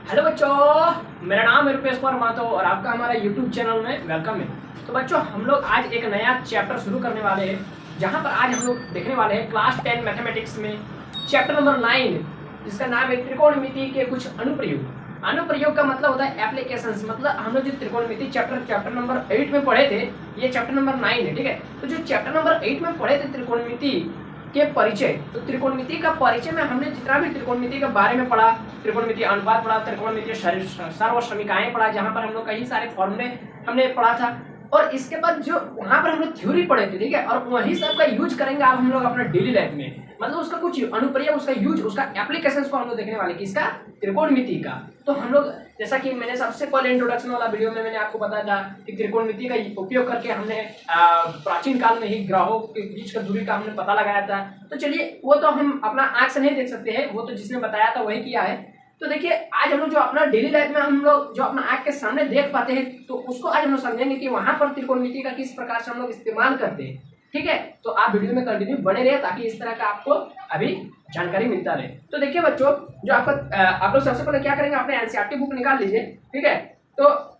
Hello बच्चों, मेरा नाम है रुपेश कुमार महतो और आपका हमारा यूट्यूब चैनल में वेलकम है। तो बच्चों, हम लोग आज एक नया चैप्टर शुरू करने वाले हैं, जहां पर आज हम लोग देखने वाले हैं क्लास 10 मैथमेटिक्स में चैप्टर नंबर 9, जिसका नाम है त्रिकोणमिति के कुछ अनुप्रयोग। अनुप्रयोग का मतलब होता है एप्लीकेशंस। मतलब हम लोग जो त्रिकोणमिति चैप्टर नंबर 8 में पढ़े थे, ये चैप्टर नंबर 9 है, ठीक है। तो जो चैप्टर नंबर 8 में पढ़े थे त्रिकोणमिति के परिचय, तो त्रिकोणमिति का परिचय में हमने जितना भी त्रिकोणमिति के बारे में पढ़ा, त्रिकोणमिति अनुपात पढ़ा, त्रिकोणमिति सर्वसमीकाएं पढ़ा, जहां पर हम लोग कई सारे फॉर्मूले हमने पढ़ा था। और इसके बाद जो वहां पर हम लोग थ्योरी पढ़े थे, ठीक है, और वही सब का यूज करेंगे आप हम लोग अपना डेली लाइफ में। मतलब उसका कुछ अनुप्रयोग, उसका यूज, उसका एप्लीकेशन को हम लोग देखने वाले, किसका? त्रिकोणमिति का। तो हम लोग, जैसा कि मैंने सबसे पहले इंट्रोडक्शन वाला वीडियो में मैंने आपको बताया था कि त्रिकोणमिति का उपयोग करके हमने प्राचीन काल में ही ग्रहों के बीच का दूरी का हमने पता लगाया था। तो चलिए, वो तो हम अपना आंख से नहीं देख सकते हैं, वो तो जिसने बताया था वही किया है। तो देखिए, आज हम लोग जो अपना डेली लाइफ में हम लोग जो अपना आंख के सामने देख पाते हैं, तो उसको आज हम लोग समझेंगे कि वहां पर त्रिकोणमिति का किस प्रकार से हम लोग इस्तेमाल करते हैं, ठीक है। तो आप वीडियो में कंटिन्यू बने रहे, ताकि इस तरह का आपको अभी जानकारी मिलता रहे। तो देखिए बच्चों, जो आप लोग सबसे पहले क्या करेंगे, अपने एनसीईआरटी बुक निकाल लीजिए, ठीक है। तो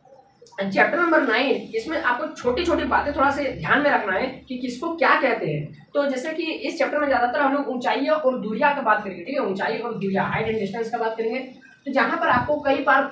चैप्टर नंबर 9, इसमें आपको छोटी छोटी बातें थोड़ा से ध्यान में रखना है कि किसको क्या कहते हैं। तो जैसे कि इस चैप्टर में ज्यादातर हम लोग ऊंचाइयों और दूरियां का बात करेंगे, ठीक है। ऊंचाई और दूरियां, हाइट एंड डिस्टेंस का बात करेंगे। तो जहां पर आपको कई बार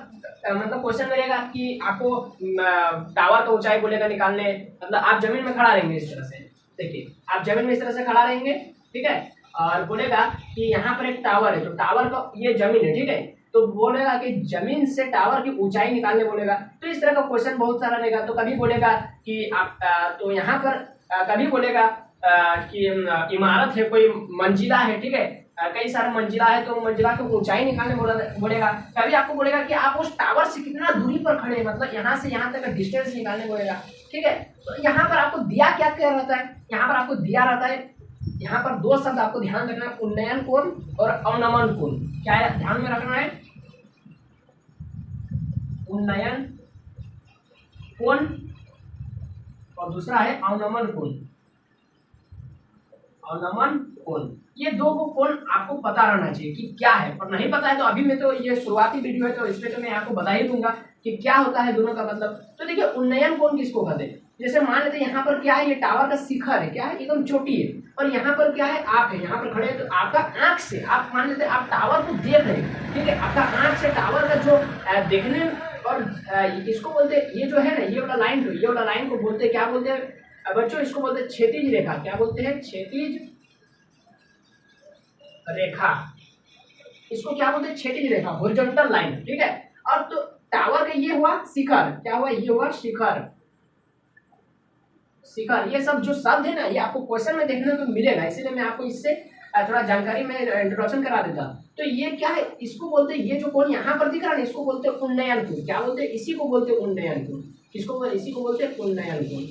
मतलब क्वेश्चन मिलेगा कि आपको टावर का ऊंचाई बोलेगा निकालने, मतलब आप जमीन में खड़ा रहेंगे इस तरह से। देखिए, आप जमीन में इस तरह से खड़ा रहेंगे, ठीक है, और बोलेगा कि यहाँ पर एक टावर है, तो टावर का ये जमीन है, ठीक है। तो बोलेगा कि जमीन से टावर की ऊंचाई निकालने बोलेगा। तो इस तरह का क्वेश्चन बहुत सारा रहेगा। तो कभी बोलेगा कि आप तो यहाँ पर कभी बोलेगा कि इमारत है, कोई मंजिला है, ठीक है, कई सारे मंजिला है, तो मंजिला की ऊंचाई निकालने बोलेगा। कभी आपको बोलेगा कि आप उस टावर से कितना दूरी पर खड़े हैं, मतलब यहाँ से यहाँ तक का डिस्टेंस निकालने बोलेगा, ठीक है। तो यहाँ पर आपको दिया क्या रहता है, यहाँ पर आपको दिया रहता है, यहाँ पर दो शब्द आपको ध्यान रखना है, उन्नयन कोण और अवनमन कोण। क्या है ध्यान में रखना है? उन्नयन कोण और दूसरा है अवनमन कोण। अवनमन कोण, ये दो को कोण आपको पता रहना चाहिए कि क्या है। और नहीं पता है तो अभी मैं तो ये शुरुआती वीडियो है, तो इसमें तो मैं आपको बता ही दूंगा कि क्या होता है दोनों का मतलब। तो देखिए, उन्नयन कोण किसको कहते हैं? जैसे मान लेते हैं यहाँ पर क्या है, ये टावर का शिखर है, क्या है, एकदम चोटी है, और यहाँ पर क्या है, आप है, यहाँ पर खड़े हैं। तो आपका आंख से, आप मान लेते हैं आप टावर को देख रहे हैं, ठीक है, आपका आंख से टावर का जो देखने, और इसको बोलते हैं, ये जो है ना, ये वाला लाइन, तो ये वाला लाइन को बोलते हैं, क्या बोलते हैं बच्चों? इसको बोलते हैं क्षैतिज रेखा। क्या बोलते हैं? क्षैतिज रेखा। इसको क्या बोलते हैं? क्षैतिज रेखा, हॉरिजॉन्टल लाइन, ठीक है। और तो टावर का ये हुआ शिखर, क्या हुआ? ये हुआ शिखर। शिखर, ये सब जो शब्द है ना, ये आपको क्वेश्चन में देखने को मिलेगा, इसीलिए मैं आपको इससे थोड़ा जानकारी में इंट्रोडक्शन करा देता। तो ये क्या है, इसको बोलते हैं, ये जो कोण यहाँ पर दिख रहा है, इसको बोलते हैं उन्नयन कोण। क्या बोलते हैं? इसी को बोलते हैं उन्नयन कोण। किसको? इसी को बोलते हैं उन्नयन कोण,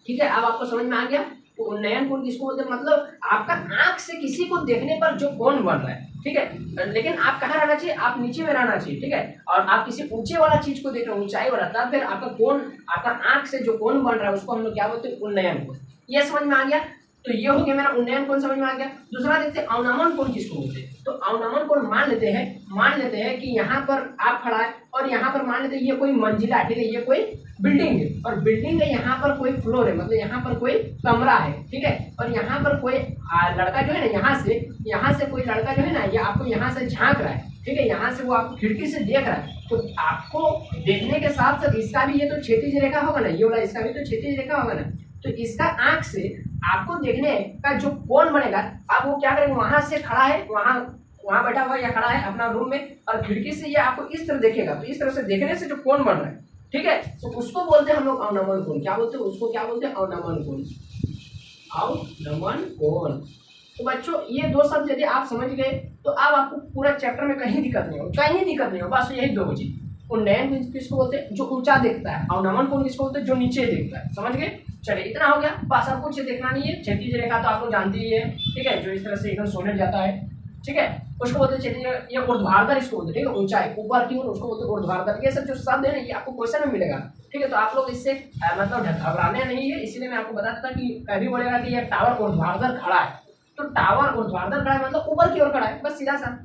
ठीक है। अब आपको समझ में आ गया तो उन्नयन कोण किसको बोलते हैं? मतलब आपका आंख से किसी को देखने पर जो कोण बन रहा है, ठीक है। लेकिन आप कहाँ रहना चाहिए? आप नीचे में रहना चाहिए, ठीक है। और आप किसी ऊंचे वाला चीज को देख रहे हो, ऊंचाई वाला, तब फिर आपका कोण, आपका आंख से जो कोण बन रहा है, उसको हम लोग क्या बोलते हैं? उन्नयन कोण। ये समझ में आ गया? तो ये हो गया मेरा उन्नयन कोण, समझ में आ गया। दूसरा देखते हैं अवनमन कोण किसको बोलते हैं। तो अवनमन कोण मान लेते हैं कि यहाँ पर आप खड़ा है, और यहाँ पर मान लेते हैं ये कोई मंजिला है, ठीक है, ये कोई बिल्डिंग है, और बिल्डिंग है, यहाँ पर कोई फ्लोर है, मतलब यहाँ पर कोई कमरा है, ठीक है। और यहाँ पर कोई लड़का जो है ना, यहाँ से कोई लड़का जो है ना, ये आपको यहाँ से झांक रहा है, ठीक है, यहाँ से वो आपको खिड़की से देख रहा है। तो आपको देखने के साथ साथ इसका भी ये तो क्षैतिज रेखा होगा ना, ये वाला, इसका भी तो क्षैतिज रेखा होगा ना। तो इसका आंख से आपको देखने का जो कोण बनेगा, आप वो क्या करेंगे, वहां से खड़ा है, वहां बैठा हुआ या खड़ा है अपना रूम में, और खिड़की से ये आपको इस तरह देखेगा। तो इस तरह से देखने से जो कोण बन रहा है, ठीक है, तो उसको बोलते हैं हम लोग अवनमन कोण। क्या बोलते हैं उसको? क्या बोलते हैं? अवनमन कोण। अवनमन कोण। तो बच्चों, ये दो शब्द यदि आप समझ गए, तो अब आपको पूरा चैप्टर में कहीं दिक्कत नहीं हो, बस यही दो चीज। उन्नयन कोण किसको बोलते हैं? जो ऊंचा देखता है। अवनमन कोण किसको बोलते हैं? जो नीचे देखता है। समझ गए? चलिए, इतना हो गया, बस आपको कुछ देखना नहीं है। क्षैतिज रेखा तो आप लोग जानते ही है, ठीक है, जो इस तरह से एकदम सोने जाता है, ठीक है, उसको बोलते हैं क्षैतिज। ये ऊर्ध्वाधर इसको बोलते हैं, ठीक है, ऊंचाई ऊपर की ओर, उसको बोलते हैं ऊर्ध्वाधर। ये सब जो शब्द है ना, ये आपको क्वेश्चन में मिलेगा, ठीक है। तो आप लोग इससे मतलब घबराने नहीं है, इसीलिए मैं आपको बताता था कि कभी बोलेगा कि ये टावर ऊर्ध्वाधर खड़ा है, तो टावर ऊर्ध्वाधर खड़ा है मतलब ऊपर की ओर खड़ा है, बस सीधा सा।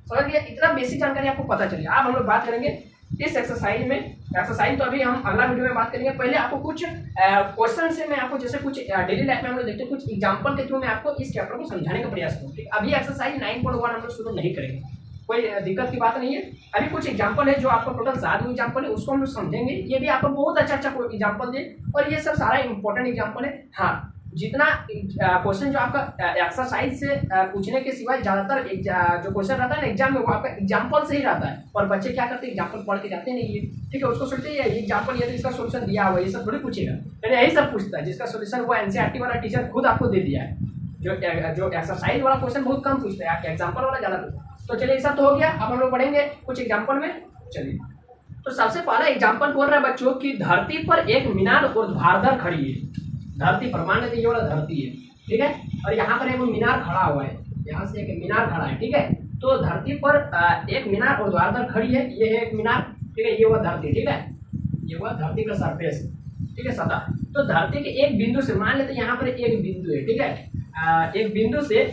समझ गया, इतना बेसिक जानकारी आपको पता चलिए। अब हम लोग बात करेंगे इस एक्सरसाइज में। एक्सरसाइज तो अभी हम अगला वीडियो में बात करेंगे। पहले आपको कुछ क्वेश्चन से मैं आपको जैसे कुछ डेली लाइफ में हम लोग देखते हैं, कुछ एग्जांपल के थ्रू मैं आपको इस चैप्टर को समझाने का प्रयास करूँगा। अभी एक्सरसाइज 9.1 हम लोग शुरू नहीं करेंगे, कोई दिक्कत की बात नहीं है। अभी कुछ एग्जांपल है जो आपको टोटल 7 एग्जांपल है, उसको हम लोग समझेंगे। ये भी आपको बहुत अच्छा एग्जांपल दे, और ये सब सारा इंपॉर्टेंट एग्जांपल है। हाँ, जितना क्वेश्चन जो आपका एक्सरसाइज से पूछने के सिवाय ज़्यादातर जो क्वेश्चन रहता है ना एग्जाम में, वो आपका एग्जांपल से ही रहता है। और बच्चे क्या करते हैं, एग्जांपल पढ़ के जाते नहीं है, ठीक है। उसको सोचते हैं एग्जांपल ये तो इसका सोल्यूशन दिया हुआ है, ये सब थोड़ी पूछेगा। यानी यही सब पूछता है जिसका सोल्यूशन वो एनसीईआरटी वाला टीचर खुद आपको दे दिया है। जो एक्सरसाइज वाला क्वेश्चन बहुत कम पूछता है, एग्जाम्पल वाला ज़्यादा पूछता है। तो चलिए, ये सब तो हो गया। अब हम लोग पढ़ेंगे कुछ एग्जाम्पल में। चलिए, तो सबसे पहला एग्जाम्पल बोल रहा है बच्चों की धरती पर एक मीनार ऊर्ध्वाधर खड़ी है। धरती पर, मान लेते ये वाला धरती है, ठीक है, और यहाँ पर एक मीनार खड़ा हुआ है, यहाँ से एक मीनार खड़ा है, ठीक है। तो धरती पर एक मीनार ऊर्ध्वाधर खड़ी है, ये है एक मीनार, ठीक है, ये हुआ धरती, ठीक है, ये हुआ धरती का सरफेस, ठीक है, सतह। तो धरती के एक बिंदु से, मान लेते यहाँ पर एक बिंदु है, ठीक है, एक बिंदु से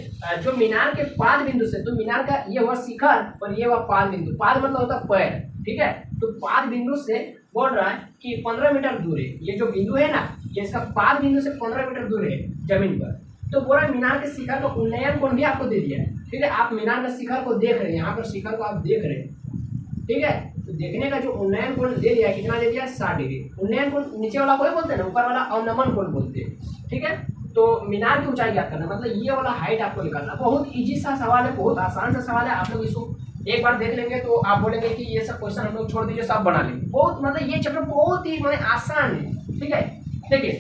जो मीनार के पाद बिंदु से, तो मीनार का ये हुआ शिखर और ये हुआ पाद बिंदु। पाद मतलब होता है पैर, ठीक है। तो पाद बिंदु से बोल रहा है कि 15 मीटर दूर है, ये जो बिंदु है ना, ये इसका पाद बिंदु से 15 मीटर दूर है जमीन पर। तो बोल रहा है मीनार के शिखर का उन्नयन कोण भी आपको दे दिया है, ठीक है। आप मीनार के शिखर को देख रहे हैं, यहाँ पर शिखर को आप देख रहे हैं, ठीक है। तो देखने का जो उन्नयन कोण दे दिया है, कितना दे दिया है, 60 डिग्री। उन्नयन कोण नीचे वाला कोई बोलते हैं ना, ऊपर वाला अवनमन कोण बोलते हैं, ठीक है। तो मीनार की ऊंचाई ज्ञात करना, मतलब ये वाला हाइट आपको निकालना। बहुत इजी सा सवाल है, बहुत आसान सा सवाल है। आप लोग इसको एक बार देख लेंगे तो आप बोलेंगे कि ये सब क्वेश्चन हम लोग छोड़ दीजिए, सब बना लेंगे। बहुत मतलब ये चैप्टर बहुत ही आसान है, ठीक है। देखिए,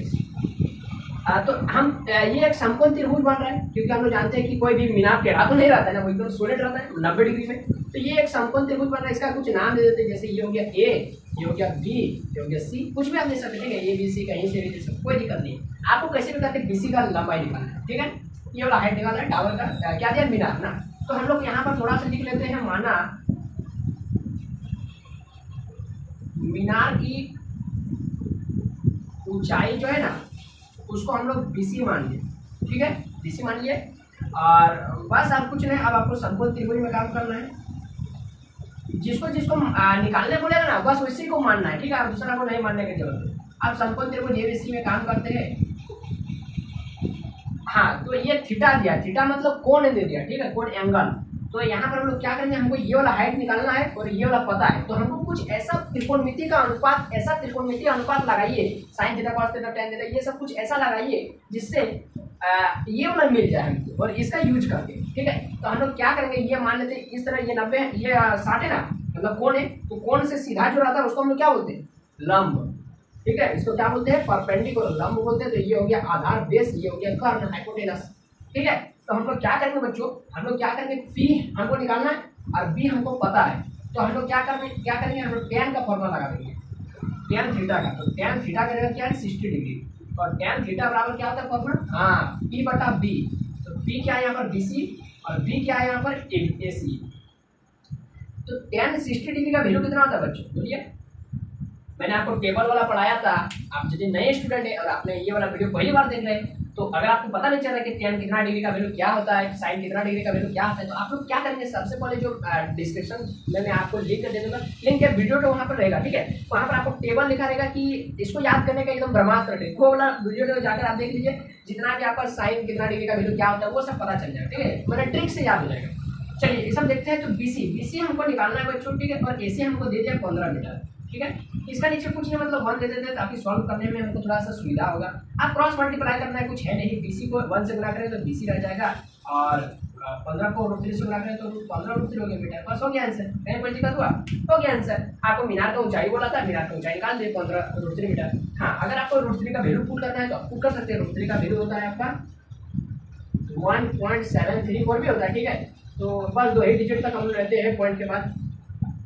तो हम ये एक समकोण त्रिभुज बन रहा है, क्योंकि हम लोग जानते हैं कि कोई भी मीनार टेढ़ा तो नहीं रहता है ना, वो एकदम सोलिड रहता है 90 डिग्री में। तो ये एक समकोण त्रिभुज बन रहा है, इसका कुछ नाम दे देते हैं, जैसे ये हो गया ए, ये हो गया बी, ये हो गया सी, कुछ भी आप दे सकते हैं, ए बी सी कहीं से भी दे सकते, कोई दिक्कत नहीं। आपको कैसे भी करके बीसी का लंबाई निकालना है, ठीक है। ये वाला हाइट निकालना है टावर का, क्या दिया, मीनार ना। तो हम लोग यहाँ पर थोड़ा सा लिख लेते हैं, माना मीनार की ऊंचाई जो है ना, उसको हम लोग बीसी मान लिए, ठीक है, बीसी मान लिए। और बस आप कुछ नहीं, अब आपको समकोण त्रिभुज में काम करना है। जिसको जिसको निकालने बोलेगा ना, बस उसी को मानना है, ठीक है। आप दूसरा को नहीं मानने की जरूरत है। आप समकोण त्रिभुज एबीसी में काम करते हैं। हाँ, तो ये थीटा दिया, थीटा मतलब कोण दे दिया, ठीक है, कोण एंगल। तो यहाँ पर हम लोग क्या करेंगे, हमको ये वाला हाइट निकालना है और ये वाला पता है। तो हमको कुछ ऐसा त्रिकोणमिति का अनुपात, ऐसा त्रिकोणमिति अनुपात लगाइए, sine theta cos theta tan theta, ये सब कुछ ऐसा लगाइए जिससे ये वाला मिल जाए हमको, और इसका यूज करके, ठीक है। तो हम लोग क्या करेंगे, ये मान लेते हैं इस तरह, ये 90 ये 60 है ना, मतलब कोण है, तो कोण से सीधा जो रहता है उसको हम लोग क्या बोलते हैं, लंब, ठीक है। इसको क्या बोलते हैं, परपेंडिकुलर, लंब बोलते हैं। तो ये हो गया आधार बेस, ये हो गया कर्ण हाइपोटेनस, ठीक है। तो हम लोग क्या करेंगे बच्चों, हम लोग क्या करेंगे, फी हमको निकालना है और बी हमको पता है। तो हम लोग क्या करेंगे, हम लोग टैन का फॉर्मूला लगा देंगे, टैन थीटा का। तो टैन थीटा करेगा क्या है, 60 डिग्री, और टैन थीटा बराबर क्या होता है फॉर्मूला, हाँ, पी बटा बी। तो पी क्या है यहाँ पर, बीसी, और बी क्या है यहाँ पर, एसी। तो टैन 60 डिग्री का वैल्यू कितना होता है बच्चों, बोलिए। मैंने आपको टेबल वाला पढ़ाया था। आप यदि नए स्टूडेंट है और आपने ये वाला वीडियो पहली बार देख रहे हैं, तो अगर आपको पता नहीं चल रहा है कि टैन कितना डिग्री का वैल्यू क्या होता है, साइन कितना डिग्री का वैल्यू क्या होता है, तो आप लोग क्या करेंगे, सबसे पहले जो डिस्क्रिप्शन में मैं आपको लिंक दे दूंगा, लिंक या वीडियो तो वहाँ पर रहेगा, ठीक है। वहाँ पर आपको टेबल लिखा रहेगा कि इसको याद करने का एकदम ब्रह्मास्त्र है, वो वाला वीडियो जाकर आप देख लीजिए, जितना भी आपका साइन कितना डिग्री का वैल्यू क्या होता है वो सब पता चल जाएगा, ठीक है, मतलब ट्रिक से याद हो जाएगा। चलिए ये सब देखते हैं। तो बीसी हमको निकालना है बच्चों, ठीक है, और एसी हमको दे दिया 15 मीटर, ठीक है। इसका नीचे कुछ नहीं, मतलब 1 दे देते हैं ताकि सॉल्व करने में हमको थोड़ा सा सुविधा होगा। आप क्रॉस मल्टीप्लाई करना है, कुछ है नहीं, बीसी को 1 से गुणा करें तो बीसी रह जाएगा, और 15 को √3 से गुणा करें तो 15√3 हो गया मीटर, बस हो गया आंसर। कहीं कोई दिक्कत हुआ, हो गया आंसर। आपको मीनार का ऊंचाई बोला था, मीनार का ऊंचाई निकाल दिए 15√3 मीटर। हाँ, अगर आपको √3 का वैल्यू पुट करना है तो आप पुट कर सकते हैं। √3 का वैल्यू होता है आपका 1.734 भी होता है, ठीक है। तो बस 2 ही डिजिट तक हम लोग रहते हैं पॉइंट के बाद।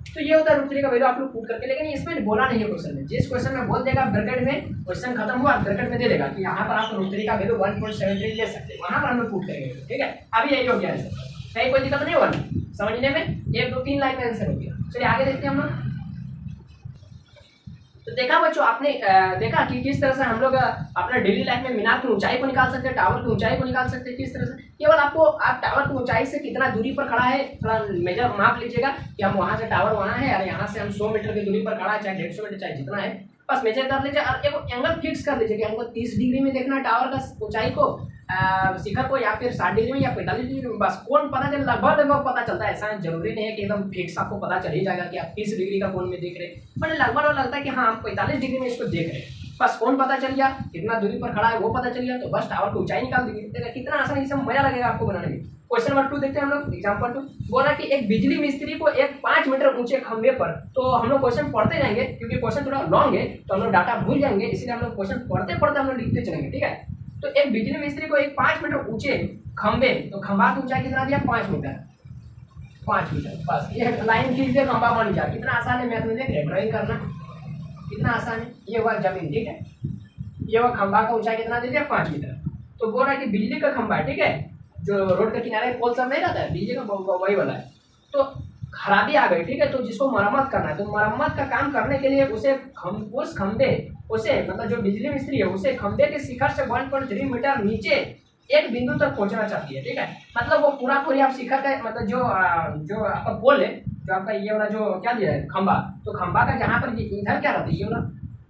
तो ये होता है √3 का वैल्यू आप लोग पुट करके, लेकिन इसमें बोला नहीं है क्वेश्चन में। जिस क्वेश्चन में बोल देगा ब्रैकेट में, क्वेश्चन खत्म हुआ, ब्रैकेट में दे देगा कि यहाँ पर आप √3 का वैल्यू 1.73 ले सकते हैं, वहाँ पर हम लोग पुट करेंगे, ठीक है। अभी यही हो गया आंसर, कहीं कोई दिक्कत नहीं हुआ समझने में, 1 2 3 लाइन में आंसर हो गया। चलिए आगे देखते हैं हम लोग। तो देखा बच्चों आपने देखा कि किस तरह से हम लोग अपना डेली लाइफ में मीनार की ऊंचाई को निकाल सकते हैं, टावर की ऊंचाई को निकाल सकते हैं। किस तरह से, केवल आपको आप टावर की ऊंचाई से कितना दूरी पर खड़ा है थोड़ा मेजर माप लीजिएगा कि हम वहां से टावर वहां है और यहाँ से हम 100 मीटर की दूरी पर खड़ा है, चाहे 150 मीटर चाहे जितना है, बस मेजर कर लीजिए और एक एंगल फिक्स कर लीजिए कि हमको 30 डिग्री में देखना है टावर का ऊंचाई को, शिखर को, या फिर 60 डिग्री में या 45 डिग्री में, बस कोण पता चले, लगभग पता चलता है। ऐसा जरूरी नहीं है कि एकदम फिक्स आपको पता चल ही जाएगा कि आप 30 डिग्री का कोण में देख रहे हैं, बट लगभग लगता है कि हाँ हम 45 डिग्री में इसको देख रहे हैं, बस कोण पता चल गया, कितना दूरी पर खड़ा है वो पता चल गया, तो बस टावर की ऊंचाई निकाल दीजिए। कितना आसानी से मजा लगेगा आपको बनाने में। क्वेश्चन नंबर 2 देखते हैं हम लोग। एग्जाम्पल 2 बोला कि एक बिजली मिस्त्री को एक 5 मीटर ऊंचे खंभे पर, तो हम लोग क्वेश्चन पढ़ते जाएंगे क्योंकि क्वेश्चन थोड़ा लॉन्ग है तो हम लोग डाटा भूल जाएंगे, इसलिए हम लोग क्वेश्चन पढ़ते पढ़ते हम लोग लिखते चलेंगे, ठीक है। तो एक बिजली मिस्त्री को एक 5 मीटर ऊंचे खंभे, तो खंभा की ऊंचाई कितना दिया 5 मीटर, 5 मीटर, बस ये लाइन खींच दे खंभा बन जाए। कितना आसान है, मैथ में देख रहे ड्राइंग करना कितना आसान है। ये हुआ जमीन, ठीक है, ये हुआ खंभा का ऊंचाई कितना दे दिया 5 मीटर। तो बोल रहा है कि बिजली का खंभा है, ठीक है, जो रोड के किनारे पोल सब नहीं रहता है, बिजली का वही वाला है। तो खराबी आ गई, ठीक है, तो जिसको मरम्मत करना है, तो मरम्मत का काम करने के लिए उसे उस खंभे, उसे मतलब जो बिजली मिस्त्री है उसे खंभे के शिखर से 1.3 मीटर नीचे एक बिंदु तक पहुंचना चाहती है, ठीक है। मतलब वो पूरा पूरी आप शिखर का मतलब जो आपका पोल है, जो आपका ये वाला जो क्या दिया है खंभा, तो खंभा का जहाँ पर इधर क्या रहता है, ये वाला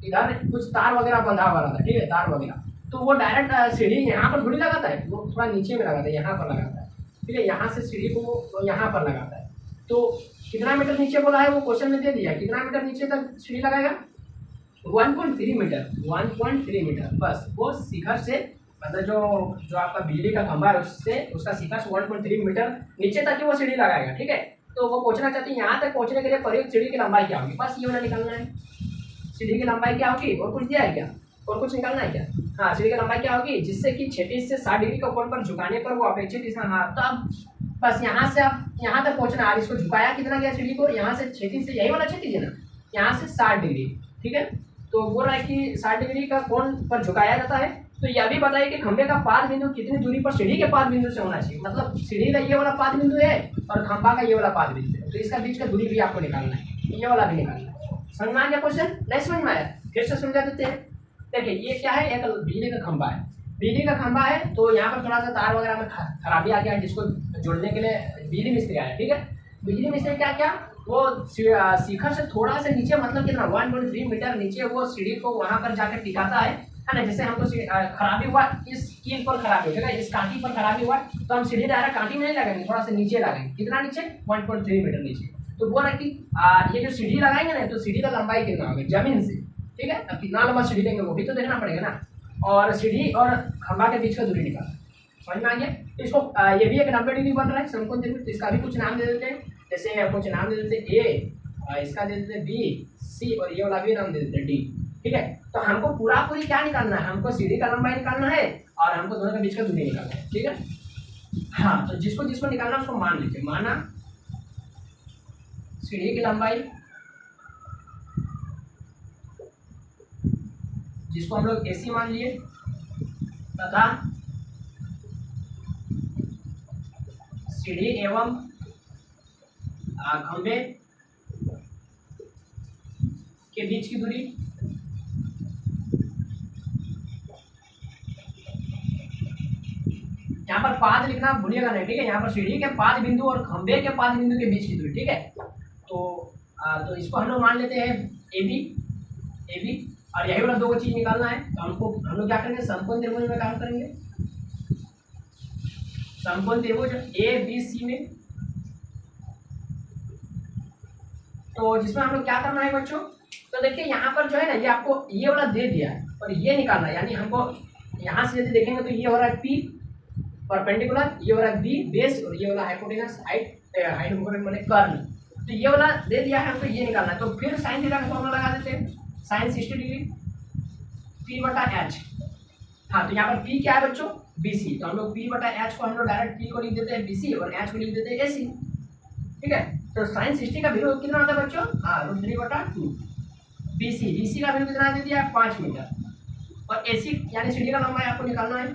इधर कुछ तार वगैरह बंधा हुआ रहता है, ठीक है, तार वगैरह, तो वो डायरेक्ट सीढ़ी यहाँ पर थोड़ी लगाता है, वो थोड़ा नीचे में लगाता है, यहाँ पर लगाता है, ठीक है, यहाँ से सीढ़ी को वो यहाँ पर लगाता है। तो कितना मीटर नीचे बोला है वो क्वेश्चन में दे दिया, कितना मीटर नीचे तक सीढ़ी लगाएगा 1.3 मीटर, 1.3 मीटर, बस वो शिखर से मतलब जो आपका बिजली का खंभा है उससे उसका शिखर से 1.3 मीटर नीचे तक ही वो सीढ़ी लगाएगा, ठीक है। तो वो पूछना चाहती है यहाँ तक पहुँचने के लिए प्रयुक्त सीढ़ी की लंबाई क्या होगी, बस ये वाला निकालना है। सीढ़ी की लंबाई क्या होगी, और कुछ दिया है क्या, और कुछ निकालना है क्या, हाँ, सीढ़ी की लंबाई क्या होगी जिससे कि 36 से 60 डिग्री का कोण पर झुकाने पर वो अपेक्षित दिशा, हाँ, तो अब बस यहाँ से आप यहाँ तक पहुँचना है। इसको झुकाया कितना गया सीढ़ी को, यहाँ से 36 से, यही वाला 36 है ना, यहाँ से 60 डिग्री, ठीक है। तो बोल रहा है कि 60 डिग्री का कोण पर झुकाया जाता है। तो यह भी बताइए कि खंभे का पाद बिंदु कितनी दूरी पर सीढ़ी के पाद बिंदु से होना चाहिए, मतलब सीढ़ी का ये वाला पाद बिंदु है और खंभा का ये वाला पाद बिंदु है, तो इसका बीच का दूरी भी आपको निकालना है, ये वाला भी निकालना है। समझ में आ गया क्वेश्चन, नहीं समझ में आया फिर से समझा देते हैं। देखिए ये क्या है, एक बिजली का खंभा है, बिजली का खंभा है, तो यहाँ पर थोड़ा सा तार वगैरह में खराबी आ गया है, जिसको जोड़ने के लिए बिजली मिस्त्री आया, ठीक है। बिजली मिस्त्री क्या क्या, वो शिखर से थोड़ा सा नीचे, मतलब कितना 1.3 मीटर नीचे वो सीढ़ी को वहां पर जाकर टिकाता है ना। जैसे हमको खराबी हुआ, इस कील पर खराबी हो, इस कांटी पर खराबी हुआ, तो हम सीढ़ी डायरेक्ट कांटी में नहीं लगाएंगे, थोड़ा सा नीचे लगाएंगे, कितना नीचे 1.3 मीटर नीचे। तो बोल रहा है कि ये जो सीढ़ी लगाएंगे ना, तो सीढ़ी का लंबाई कितना होगा जमीन से, ठीक है। अब कितना लंबा सीढ़ी लेंगे वो भी तो देखना पड़ेगा ना, और सीढ़ी और खंभा के बीच का दूरी निकालना। समझ में आ गया। तो इसको ये भी एक 90 डिग्री बन रहा है समकोण त्रिभुज, तो इसका भी कुछ नाम दे देते हैं, जैसे कुछ नाम दे देते हैं ए, इसका दे देते हैं बी, सी, और ये वाला भी नाम दे देते हैं डी, ठीक है। तो हमको पूरा पूरी क्या निकालना है, हमको सीढ़ी का लंबाई निकालना है और हमको दोनों के बीच का दूरी निकालना है, ठीक है। हाँ, तो जिसको जिसको निकालना उसको मान लीजिए। माना सीढ़ी की लंबाई, जिसको हम लोग AC मान लिए, तथा सीढ़ी एवं खंभे के बीच की दूरी, यहाँ पर पाद लिखना भूलिएगा नहीं, ठीक है। यहाँ पर सीढ़ी के पाद बिंदु और खंभे के पाद बिंदु के बीच की दूरी, ठीक है। तो इसको हम लोग मान लेते हैं AB, और यही वाला दो चीज निकालना है। तो हम लोग क्या करेंगे, समकोण त्रिभुज में काम करेंगे, समकोण त्रिभुज ABC में। तो जिसमें हम लोग क्या करना है बच्चों, तो देखिए यहाँ पर जो है ना, ये आपको ये वाला दे दिया है और ये निकालना है, यानी हमको यहाँ से यदि देखेंगे तो ये हो रहा है P परपेंडिकुलर, ये हो रहा है B बेस, और ये वाला हाइपोटेनस हाइट मैंने कर्ल, तो ये वाला दे दिया है हमको, ये निकालना है। तो फिर साइन थीटा का फॉर्मूला लगा देते हैं, साइन 60 डिग्री P/H। हाँ, तो यहाँ पर P क्या है बच्चों, BC, तो हम लोग P/H को हम लोग डायरेक्ट P को लिख देते हैं BC और H को लिख देते हैं AC, ठीक है। तो साइन 60 का वैल्यू कितना आता है बच्चों, हाँ, √3/2। BC का वैल्यू कितना दे दिया है 5 मीटर, और AC यानी सीढ़ी का लंबाई आपको निकालना है।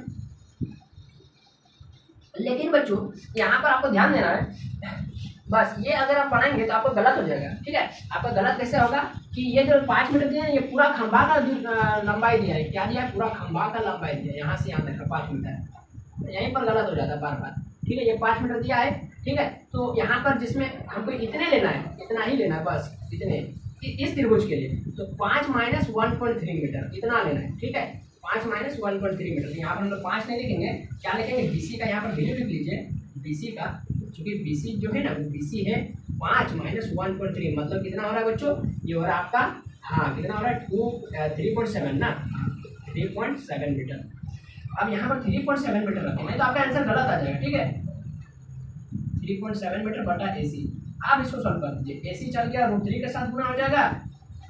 लेकिन बच्चों यहाँ पर आपको ध्यान देना है, बस ये अगर आप पढ़ाएंगे तो आपको गलत हो जाएगा, ठीक है। आपका गलत कैसे होगा कि ये जो 5 मीटर दिया है ये पूरा खंभा का लंबाई दिया है, क्या दिया है, पूरा खंभा का लंबाई दिया है, यहाँ से यहाँ तक का 5 मीटर, यहीं पर गलत हो जाता है बार बार, ठीक है। ये 5 मीटर दिया है, ठीक है। तो यहाँ पर जिसमें हमको इतने लेना है, इतना ही लेना है बस, इतने इस त्रिभुज के लिए, तो 5 माइनस 1.3 मीटर इतना लेना है, ठीक है। 5 माइनस 1.3 मीटर, यहाँ पर हम लोग 5 नहीं लिखेंगे, क्या लिखेंगे, BC का यहाँ पर वैल्यू लिख लीजिए, BC का, क्योंकि BC जो है ना वो BC है 5 माइनस 1.3, मतलब कितना हो रहा है बच्चों, ये हो रहा है आपका, हाँ कितना हो रहा है 3.7 ना, 3.7 मीटर। अब यहाँ पर 3.7 मीटर रखेंगे तो आपका आंसर गलत आ जाएगा, ठीक है। 3.7 मीटर बटा AC, आप इसको सॉल्व कर दीजिए, AC चल गया √3 के साथ गुना हो जाएगा,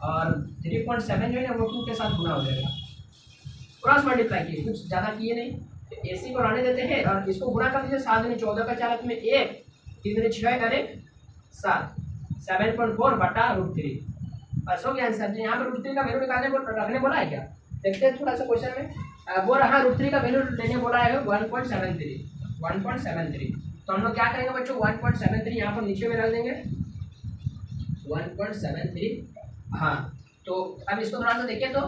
और 3.7 जो है ना वो 2 के साथ गुना हो जाएगा, क्रॉस मल्टीप्लाई किए, कुछ ज़्यादा किए नहीं, तो AC को रहने देते हैं और इसको गुणा कर दीजिए, 7 दूनी 14 का 4 में 1, 3 दूनी 6 और 1 7, 7.4 बटा √3, बस हो गया आंसर। यहाँ पर √3 का वैल्यू निकालने को रखने बोला है क्या, देखते हैं थोड़ा सा क्वेश्चन में, वो रहा √3 का वैल्यू लेने बोला है 1.73, तो हम लोग क्या करेंगे बच्चों, 1.73 यहाँ पर नीचे में रख देंगे, 1.73, हाँ। तो अब इसको थोड़ा सा देखिए, तो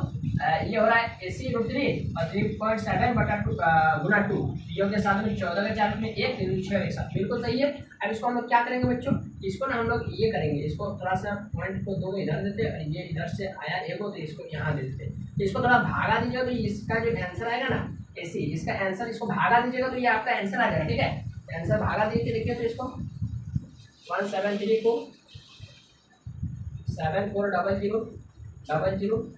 ये हो रहा है AC √3 और 3.7 बटा 2 गुना 2, योग के साथ में 14 का 4 में 1, 3 6 एक साथ, बिल्कुल सही है। अब इसको हम लोग क्या करेंगे बच्चों, इसको ना हम लोग ये करेंगे, इसको थोड़ा सा पॉइंट को 2 इधर देते और ये इधर से आया 1 हो तो इसको यहाँ दे देते, तो इसको थोड़ा भागा दीजिएगा, तो इसका जो आंसर आएगा ना AC, इसका आंसर इसको भागा दीजिएगा तो ये आपका आंसर आ जाएगा, ठीक है। आंसर भागा दीजिए, देखिए तो इसको 173 को 7400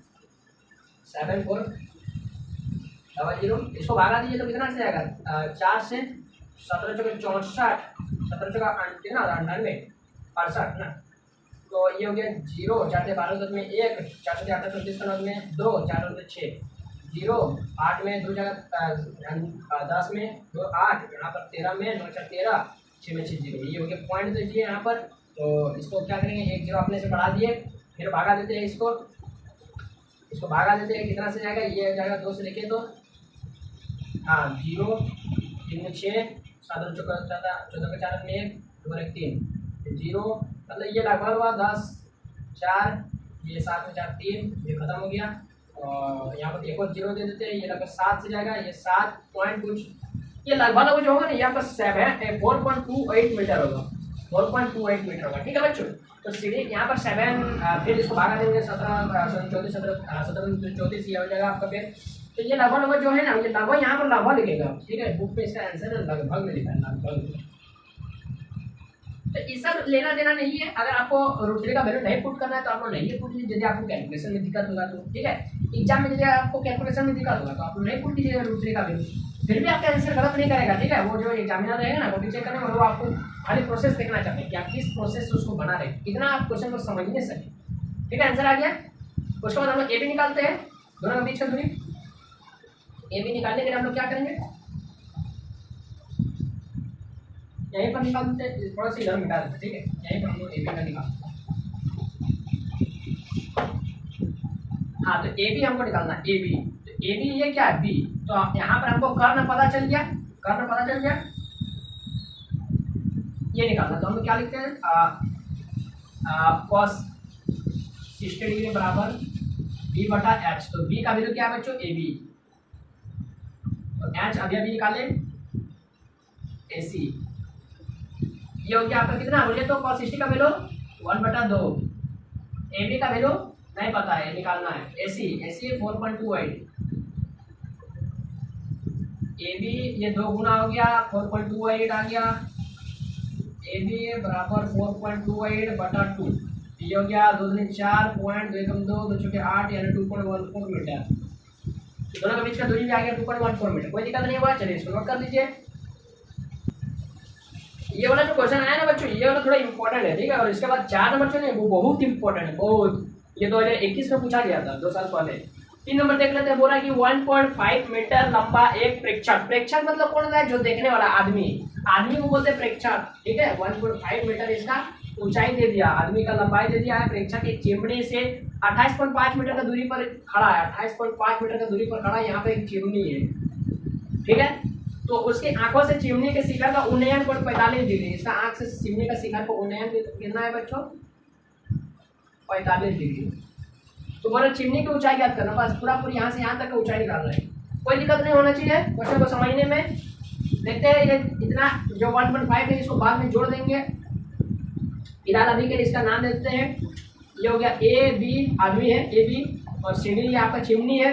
इसको भागा दीजिए तो कितना से जाएगा, 4 से 17 चौके 64, 17 चौका कितना 98 68 ना, तो ये हो गया 0, 4 से 12 में 1, 4 से 8 34 का 9 में 2, 4 से 6 0, 8 में 2 जगह 10 में 2 8, यहाँ पर 13 में 9 4 13, 6 में 6 0, ये हो गया पॉइंट दीजिए यहाँ पर। तो इसको क्या करेंगे, 1 0 अपने से बढ़ा दिए, फिर भागा देते हैं इसको भागा देते हैं, कितना से जाएगा, ये जाएगा 2 से लेके तो हाँ 0, 3 में 6, 7 14 का 4 में 1, 2 1 3 0, मतलब ये लगभग हुआ 10 4, ये 7 में 4 3, ये खत्म हो गया, और यहाँ पर एक और 0 दे देते हैं, ये लगभग 7 से जाएगा, ये 7 पॉइंट कुछ, ये लगभग जो होगा ना यहाँ पर 4.28 मीटर होगा, 4.28 मीटर होगा, ठीक है बच्चों। तो सीढ़ी यहाँ पर 7, फिर इसको भागा देंगे 17 34 ये हो जाएगा आपका फिर, तो ये लगभग जो है ना, ये लगभग यहाँ पर लगभग लिखेगा, ठीक है। बुक पे इसका आंसर लगभग में लिखा है, लगभग। तो ये सब लेना देना नहीं है, अगर आपको √3 का वैल्यू नहीं पुट करना है तो आप लोग नहीं पुट कीजिए, यदि आपको कैलकुलेशन में दिक्कत होगा तो, ठीक है। एग्जाम में यदि आपको कैलकुलेशन में दिक्कत होगा तो आप लोग नहीं पुट कीजिएगा √3 का वैल्यू, फिर भी आपका आंसर गलत नहीं करेगा, ठीक है। वो जो एग्जामिनर रहेगा ना, वो चेक करने में वो आपको खाली प्रोसेस देखना चाहते हैं कि आप किस प्रोसेस से उसको बना रहे, कितना आप क्वेश्चन को समझने सके, ठीक है। आंसर आ गया, उसके बाद हम लोग AB निकालते हैं, दोनों के बीच का दूरी। AB निकालने के लिए हम लोग क्या करेंगे, यहीं पर निकाल देते हैं, थोड़ा सा इधर मिटा देते, ठीक है। यहीं पर हम लोग AB का निकालते हैं, हाँ। तो AB हमको निकालना है, AB, तो AB ये क्या है, B, तो यहाँ पर हमको कर्ण पता चल गया, ये निकालना, तो हम लोग क्या लिखते हैं, cos 60 डिग्री बराबर B बटा H, तो B का वैल्यू क्या है बच्चों, AB, तो H अभी निकाले AC, ये हो गया आपका कितना, बोलिए तो cos 60 का वैल्यू 1/2, AB का वैल्यू नहीं पता है, निकालना है, AC 4.28, AB ये 2 गुना हो गया, 4.28 आ गया, AB बराबर 4.28 बटा 2, ये हो गया 2 दूनी 4, पॉइंट 2 2 चौके 8 यानी 2.14 मीटर, दोनों के बीच का दूरी भी आ गया 2.14 मीटर, कोई दिक्कत नहीं हुआ। चलिए इसको नोट कर लीजिए। ये वाला जो क्वेश्चन आया ना बच्चों, ये वाला थोड़ा इंपॉर्टेंट है, ठीक है। और इसके बाद 4 नंबर जो है वो बहुत इंपॉर्टेंट है, बहुत, ये 2021 में पूछा गया था, 2 साल पहले। 3 नंबर देख लेते हैं, बोला कि 1.5 मीटर लंबा एक प्रेक्षक मतलब कौन होता है, जो देखने वाला आदमी को बोलते हैं प्रेक्षक, ठीक है। 1.5 मीटर इसका ऊंचाई दे दिया, आदमी का लंबाई दे दिया है, प्रेक्षक एक चिमनी से 28.5 मीटर का दूरी पर खड़ा है, 28.5 मीटर का दूरी पर खड़ा है, यहाँ पे एक चिमनी है, ठीक है। तो उसकी आंखों से चिमनी के शिखर का उन्नयन कोण 45 डिग्री। इसका आंख से चिमनी का शिखर का उन्नयन कितना है बच्चों? 45 डिग्री। तो बोले चिमनी की ऊंचाई याद करना, बस पूरा पूरी यहाँ से यहाँ तक का ऊंचाई निकाल रहे हैं, कोई दिक्कत नहीं होना चाहिए क्वेश्चन को समझने में। देखते हैं ये इतना जो 1.5 है इसको बाद में जोड़ देंगे। फिलहाल अभी के लिए इसका नाम देते हैं, ये हो गया ए बी, आदमी है ए बी, और सीढ़ी आपका चिमनी है,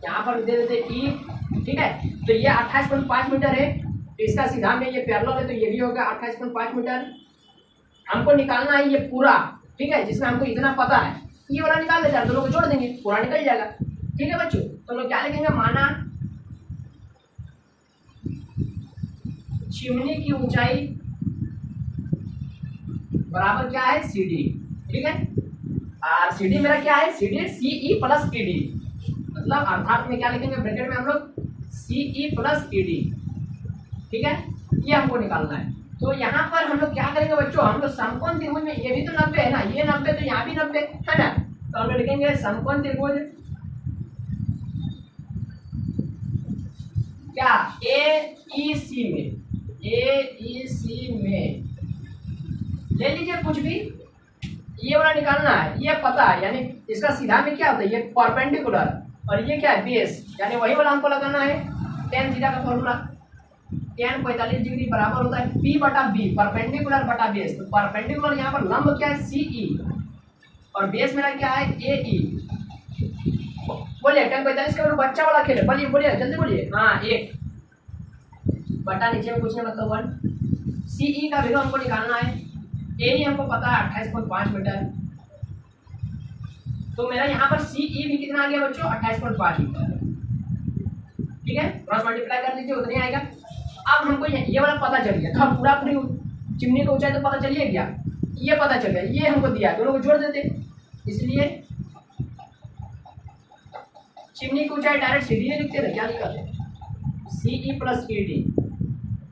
यहाँ पर दे देते ई, ठीक है। तो ये 28.5 मीटर है, तो इसका सीधा में ये पैरेलल है, तो ये भी होगा 28.5 मीटर। हमको निकालना है ये पूरा, ठीक है, जिसमें हमको इतना पता है, ये वाला निकाल देते हैं, दोनों को जोड़ देंगे, पूरा निकल जाएगा, ठीक है बच्चों। तो लोग क्या लिखेंगे? माना चिमनी की ऊंचाई बराबर क्या है? सी डी, ठीक है। और सी डी मेरा क्या है? C D C E plus E D, मतलब अर्थात में क्या लिखेंगे ब्रैकेट में हम लोग? सी ई प्लस ई डी, ठीक है, ये हमको निकालना है। तो यहाँ पर हम लोग क्या करेंगे बच्चों? हम लोग समकोण त्रिभुज में, ये भी तो 90 है ना, ये 90 तो यहाँ भी 90 है ना, तो हम लोग लिखेंगे समकोण त्रिभुज क्या? ए ई सी में, ए ई सी में ले लीजिए कुछ भी, ये वाला निकालना है, ये पता है, यानी इसका सीधा में क्या होता है? ये परपेंडिकुलर, और ये क्या है? बेस, यानी वही वाला हमको लगाना है। tan थीटा का फॉर्मूला tan 45 डिग्री बराबर होता है P बटा B, परपेंडिकुलर बटा बेस। तो परपेंडिकुलर यहाँ पर लंब क्या है? CE, और बेस मेरा क्या है? AE। बोलिए tan 45 का बच्चा वाला खेल है, बोलिए बोलिए जल्दी बोलिए। हाँ, 1 बटा नीचे में कुछ नहीं मतलब 1। CE का वैल्यू हमको निकालना है, AE हमको पता है 28.5 मीटर, तो मेरा यहाँ पर CE भी कितना आ गया बच्चों? 28.5 मीटर, ठीक है। क्रॉस मल्टीप्लाई कर दीजिए, उतना ही आएगा। अब हमको ये वाला पता चल गया, तो हम पूरा पूरी चिमनी का ऊंचाई तो पता चलिए गया, ये पता चल गया, ये हमको दिया, दोनों को जोड़ देते, इसलिए चिमनी की ऊंचाई डायरेक्ट सीधी लिखते थे, क्या लिखा थे? CE plus ED।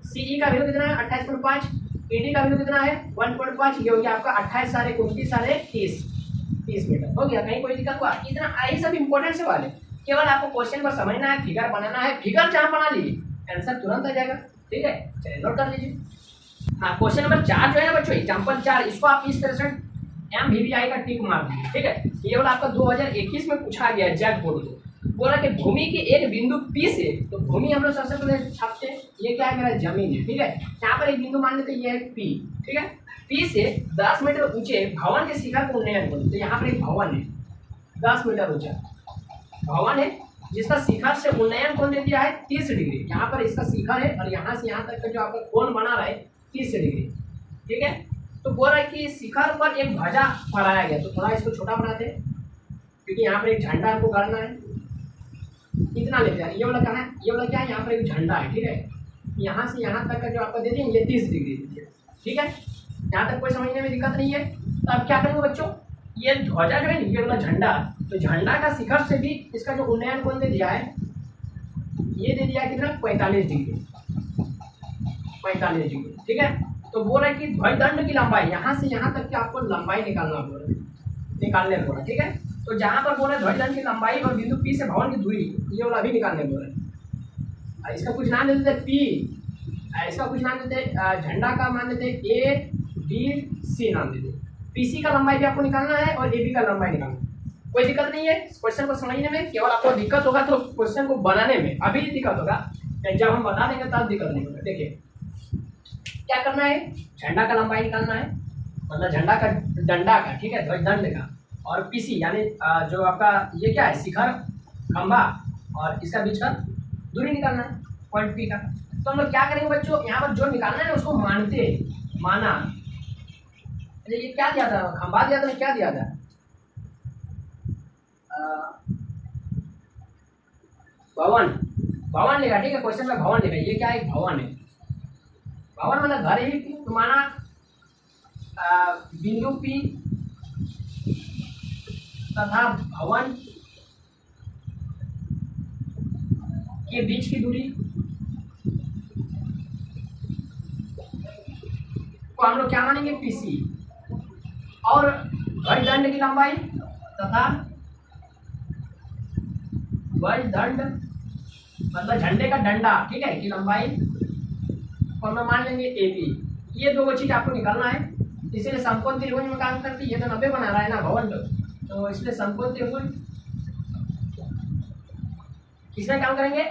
CE का वैल्यू कितना है? 28.5, ED का वैल्यू कितना है? 1.5, ये हो गया आपका 28 सारे 29 सारे 30 मीटर, हो गया। कहीं कोई दिक्कत हुआ? इतना यही सब इंपॉर्टेंट सवाल है, केवल आपको क्वेश्चन पर समझना है, फिगर बनाना है, फिगर जहाँ बना लीजिए आंसर तुरंत आ जाएगा, ठीक है। चलिए नोट कर लीजिए। हाँ, क्वेश्चन नंबर 4 जो है ना बच्चों, एग्जाम्पल 4, इसको आप इस तरह से MVVI का टिक मार दीजिए, ठीक है। ये वाला आपका 2021 में पूछा गया है, जैक बोर्ड को बोला कि भूमि के एक बिंदु P से, तो भूमि हम लोग सबसे पहले छापते हैं, ये क्या है? मेरा जमीन है, ठीक है। यहाँ पर एक बिंदु मान लेते हैं, ये है P, ठीक है। P से 10 मीटर ऊंचे भवन के शिखर को उन्नयन करो, तो यहाँ पर एक भवन है 10 मीटर ऊंचा भवन है, जिसका शिखर से उन्नयन कोण दे दिया है 30 डिग्री। यहाँ पर इसका शिखर है, और यहाँ से यहाँ तक का जो आपका कोण बना रहा है 30 डिग्री, ठीक है। तो बोल रहा है कि शिखर पर एक ध्वजा फहराया गया, तो थोड़ा इसको छोटा बनाते हैं, क्योंकि यहाँ पर एक झंडा आपको गाड़ना है, कितना लेते हैं? ये वाला कहाँ है? ये वाला क्या है? यहाँ पर एक झंडा है, ठीक है। यहाँ से यहाँ तक का जो आपको दे दिए ये 30 डिग्री, ठीक है। यहाँ तक कोई समझने में दिक्कत नहीं है। तो अब क्या करेंगे बच्चों? ये ध्वजा जो है, ये वाला झंडा, तो झंडा का शिखर से भी इसका जो उन्नयन कोण दे दिया है, ये दे दिया है कितना? 45 डिग्री, 45 डिग्री, ठीक है। तो बोल रहा है कि ध्वजदंड की लंबाई, यहाँ से यहाँ तक की आपको लंबाई निकालना बोल निकालने बोल रहा है, ठीक है। तो जहाँ पर बोल रहे ध्वजदंड की लंबाई और बिंदु P से भवन की दूरी, ये वाला भी निकालने बोल रहे। इसका कुछ नाम देते P, इसका कुछ नाम देते, झंडा का मान देते ABC नाम देते। PC का लंबाई भी आपको निकालना है और AB का लंबाई निकालना है। कोई दिक्कत नहीं है क्वेश्चन को समझने में, केवल आपको दिक्कत होगा तो क्वेश्चन को बनाने में, अभी दिक्कत होगा, जब हम बता देंगे तब दिक्कत नहीं होगा। देखिए क्या करना है, झंडा का लंबाई निकालना है, मतलब झंडा का डंडा का, ठीक है, ध्वजदंड का, और पीसी यानी जो आपका ये क्या है, शिखर खंभा और इसका बीच का दूरी निकालना है, पॉइंट पी का। तो हम लोग क्या करेंगे बच्चों, यहाँ पर जो निकालना है उसको मानते, माना, ये क्या दिया था, खंभा दिया था, क्या दिया था, भवन, भवन लिखा, ठीक है, क्वेश्चन में भवन लिखा, ये क्या है, भवन है, भवन मतलब घर ही, तो माना बिंदु पी तथा भवन के बीच की दूरी को हम लोग क्या मानेंगे, पीसी, और ध्वजदंड की लंबाई तथा ध्वजदंड मतलब झंडे का डंडा, ठीक है, की लंबाई और मैं मान लेंगे ए बी। ये दो चीज आपको निकालना है, इसीलिए समकोण त्रिभुज में काम करती है। ये तो 90 बना रहा है ना भवन, तो इसलिए समकोण त्रिभुज किसमें काम करेंगे,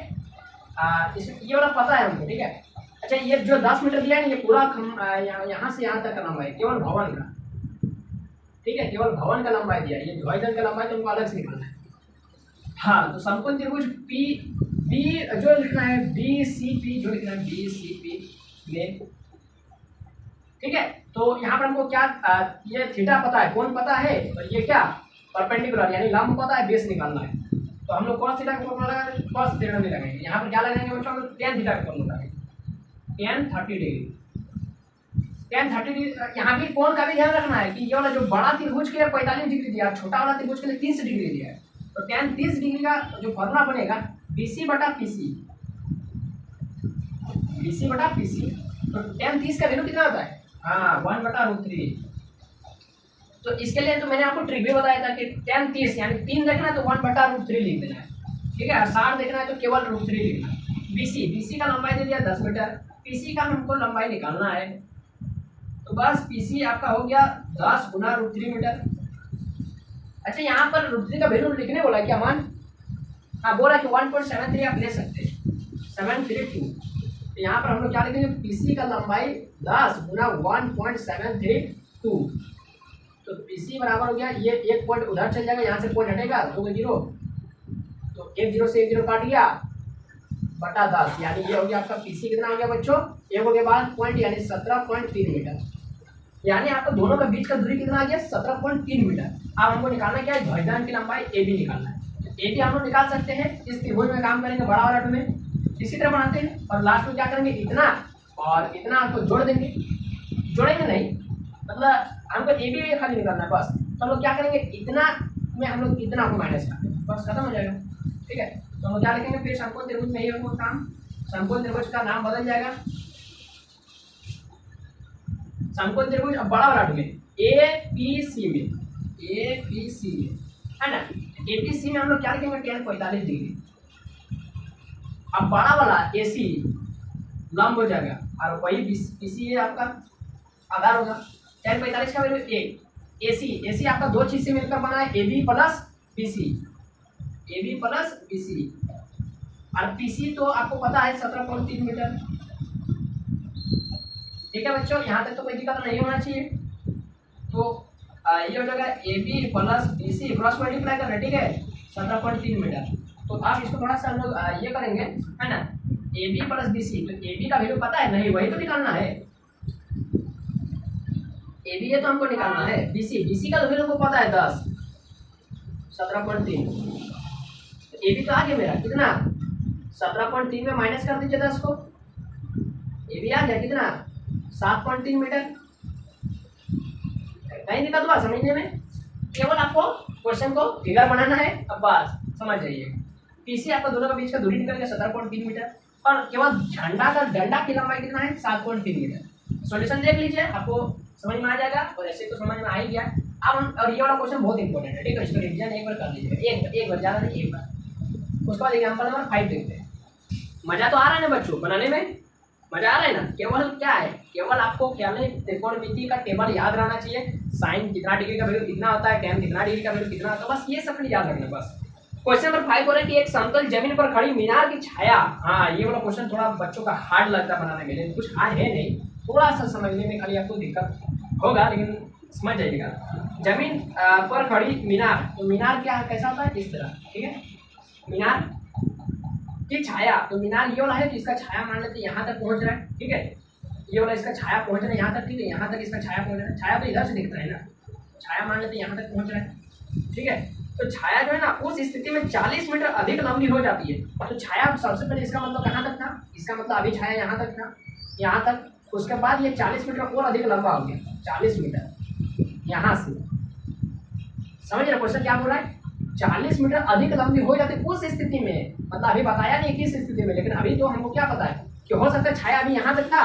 ये वाला पता है हमको, ठीक है। अच्छा, ये जो 10 मीटर दिया है ना, ये पूरा यहाँ से यहाँ तक का लंबाई केवल भवन का, ठीक है, केवल भवन का लंबाई दिया है। ये ध्वजदंड का लंबाई तुमको अलग से निकालना है। हाँ, तो समकोण त्रिभुज पी बी जो लिखना है, बी सी पी जो लिखना है, बी सी पी में, ठीक है। तो यहाँ पर हमको क्या ये थीटा पता है, कोण पता है, और ये क्या परपेंडिकुलर यानी लंब पता है, बेस निकालना है। तो हम लोग cos थीटा का फॉर्मूला लगाएंगे, cos थीटा नहीं लगाएंगे। यहाँ पर क्या लगाएंगे बच्चों, हम लोग tan थीटा का फॉर्मूला लगाएंगे, tan 30 डिग्री। tan 30 डिग्री, यहाँ भी कोण का भी ध्यान रखना है कि ये वाला जो बड़ा त्रिभुज के लिए 45 डिग्री दिया, छोटा वाला त्रिभुज के लिए 30 डिग्री दिया है। तो tan 30 डिग्री का जो फॉर्मूला बनेगा BC बटा PC, BC बटा PC। तो tan 30 का वैल्यू कितना होता है, हाँ 1/√3। तो इसके लिए तो मैंने आपको ट्रिक भी बताया था कि tan 30 यानी 3 देखना है तो 1/√3 लिख देना है, ठीक है। और 60 देखना है तो केवल √3 लिखना है। BC का लंबाई दे दिया 10 मीटर, PC का हमको लंबाई निकालना है। तो बस PC आपका हो गया 10 गुना √3 मीटर। अच्छा, यहाँ पर √3 का वैल्यू लिखने बोला क्या मान, हाँ बोला कि 1.73 आप ले सकते हैं, 732। तो यहाँ पर हम लोग क्या लिखेंगे, PC का लंबाई 10 गुना 1.732। तो PC बराबर हो गया, ये एक पॉइंट उधर चल जाएगा, यहाँ से पॉइंट हटेगा, 2 0, तो 1 0 से 1 0 काट गया, बटा 10, यानी ये हो गया आपका PC कितना हो गया बच्चों, एक हो गया बाद पॉइंट यानी 17.3 मीटर। यानी आपको दोनों का बीच का दूरी कितना आ गया, 17.3 मीटर। अब हमको निकालना क्या है, ध्वजदंड की लंबाई AB निकालना है। AB हम लोग निकाल सकते हैं, इस त्रिभुज में काम करेंगे बड़ा वाला में, इसी तरह बनाते हैं और लास्ट में क्या करेंगे, इतना और इतना आपको जोड़ देंगे, जोड़ेंगे नहीं मतलब हमको AB खाली निकालना है बस। तो हम लोग क्या करेंगे, इतना में हम लोग इतना को माइनस कर देंगे, बस खत्म हो जाएगा, ठीक है। तो हम लोग क्या लिखेंगे, फिर समकोण त्रिभुज में ही हमको काम, समकोण त्रिभुज का नाम बदल जाएगा, समकोण त्रिभुज अब बड़ा वाला में APC में, APC में है ना, APC में हम लोग क्या लिखेंगे, tan 45 डिग्री। अब बड़ा वाला AC लंब हो जाएगा और वही PC है आपका आधार होगा। tan 45 का वैल्यू AC आपका दो चीज से मिलकर बना है, AB plus BC, AB plus BC। और PC तो आपको पता है 17.3 मीटर, ठीक है बच्चों, यहाँ तक तो कोई दिक्कत नहीं होना चाहिए। तो ये हो जाएगा AB plus BC, cross multiply करना, ठीक है, 17.3 मीटर। तो आप इसको थोड़ा सा हम लोग ये करेंगे, है ना, AB प्लस BC। तो AB का वैल्यू पता है नहीं, वही तो निकालना है, AB है तो हमको निकालना है, BC का तो वैल्यू हमको पता है 10, 17.3। तो AB तो आ गया मेरा कितना, 17.3 में माइनस कर दीजिए 10 को, AB आ गया कितना, 7.3 मीटर। नहीं दिक्कत हुआ समझने में, केवल आपको क्वेश्चन को फिगर बनाना है, अब बस समझ जाइए। PC आपका दोनों का बीच का दूरी निकल गया 17.3 मीटर, और केवल झंडा का डंडा की लंबाई कितना है, 7.3 मीटर। सॉल्यूशन देख लीजिए, आपको समझ में आ जाएगा, और ऐसे तो समझ में आ ही गया। अब हम, और ये वाला क्वेश्चन बहुत इंपॉर्टेंट है, ठीक है, इसको रिवीजन एक बार कर लीजिएगा, एक बार ज़्यादा नहीं, एक बार। उसके बाद एग्जाम्पल नंबर 5 देखते हैं। मजा तो आ रहा है ना बच्चों, बनाने में मजा आ रहा है ना। केवल क्या है, केवल आपको ख्याल में त्रिकोणमिति का टेबल याद रहना चाहिए, साइन कितना डिग्री का वैल्यू कितना होता है, tan कितना डिग्री का वैल्यू कितना होता है, बस ये सब याद रखना बस। क्वेश्चन नंबर 5 हो रहा है कि एक समतल जमीन पर खड़ी मीनार की छाया, हाँ ये वाला क्वेश्चन थोड़ा बच्चों का हार्ड लगता है बनाने में, लेकिन कुछ हार्ड है नहीं, थोड़ा सा समझने में खाली आपको दिक्कत होगा, लेकिन समझ जाइएगा। जमीन पर खड़ी मीनार, तो मीनार क्या कैसा होता है, इस तरह, ठीक है, मीनार की छाया। तो मीनार ये वाला है, तो इसका छाया मान लेते यहाँ तक पहुँच रहा है, ठीक है, ये वाला इसका छाया पहुँच रहा है यहाँ तक, ठीक है, यहाँ तक इसका छाया पहुँच रहा है, छाया तो इधर से दिखता है ना, छाया मान लेते यहाँ तक पहुँच रहा है, ठीक है। तो छाया जो है ना उस स्थिति में 40 मीटर अधिक लंबी हो जाती है। तो छाया सबसे पहले इसका मतलब कहाँ तक था, इसका मतलब अभी छाया यहाँ तक था, यहाँ तक, उसके बाद ये 40 मीटर और अधिक लंबा हो गया, 40 मीटर यहाँ से, समझ रहे क्वेश्चन क्या बोल रहा है, 40 मीटर अधिक लंबी हो जाती है उस स्थिति में, मतलब अभी बताया नहीं किस स्थिति में, लेकिन अभी तो हमको क्या पता है कि हो सकता है छाया अभी यहाँ तक था,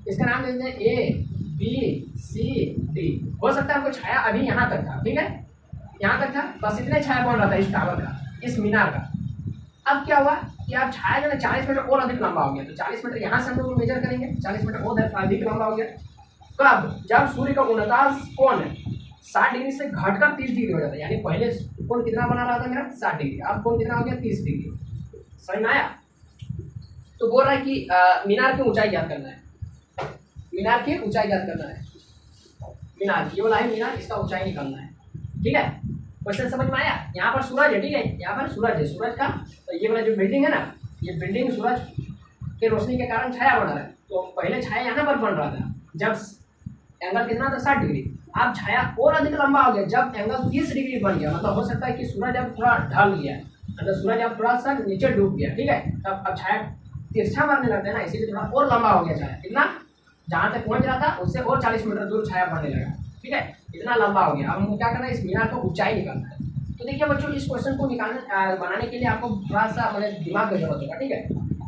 इसका नाम दे देते हैं ABCD, हो सकता है हमको छाया अभी यहाँ तक था, ठीक है, यहाँ तक था, बस इतने छाया बन रहा था इस टावर का, इस मीनार का। अब क्या हुआ, कि आप छाया जो है 40 मीटर और अधिक लंबा हो गया, तो 40 मीटर यहाँ से हम लोग मेजर करेंगे, 40 मीटर और अधिक लंबा हो गया। कब? जब सूर्य का उन्नतांश कोण 60 डिग्री से घटकर 30 डिग्री हो जाता है, यानी पहले कोण कितना बना रहा था मेरा 60 डिग्री, अब कोण कितना हो गया 30 डिग्री। समझ में आया? तो बोल रहा है कि मीनार की ऊंचाई ज्ञात करना है, मीनार की ऊंचाई ज्ञात करना है, मीनार ये वाला है मीनार, इसका ऊंचाई निकालना है। ठीक है, क्वेश्चन समझ में आया? यहाँ पर सूरज है, ठीक है, यहाँ पर सूरज है, सूरज का तो ये वाला जो बिल्डिंग है ना, ये बिल्डिंग सूरज के रोशनी के कारण छाया बना रहा है। तो पहले छाया यहाँ पर बन रहा था जब एंगल कितना था 60 डिग्री, अब छाया और अधिक लंबा हो गया जब एंगल 30 डिग्री बन गया। मतलब हो सकता है कि सूरज अब थोड़ा ढल गया, मतलब सूरज अब थोड़ा सा नीचे डूब गया, ठीक है, तब अब छाया तिरछा मारने लगता है ना, इसीलिए थोड़ा और लंबा हो गया छाया। कितना? जहाँ तक पहुँच रहा था उससे और 40 मीटर दूर छाया बढ़ने लगा। ठीक है, इतना लंबा हो गया। अब हमको क्या करना है, इस मीनार को ऊंचाई निकालना है। तो देखिए बच्चों, इस क्वेश्चन को बनाने के लिए आपको थोड़ा सा मतलब दिमाग की जरूरत होगा। ठीक है,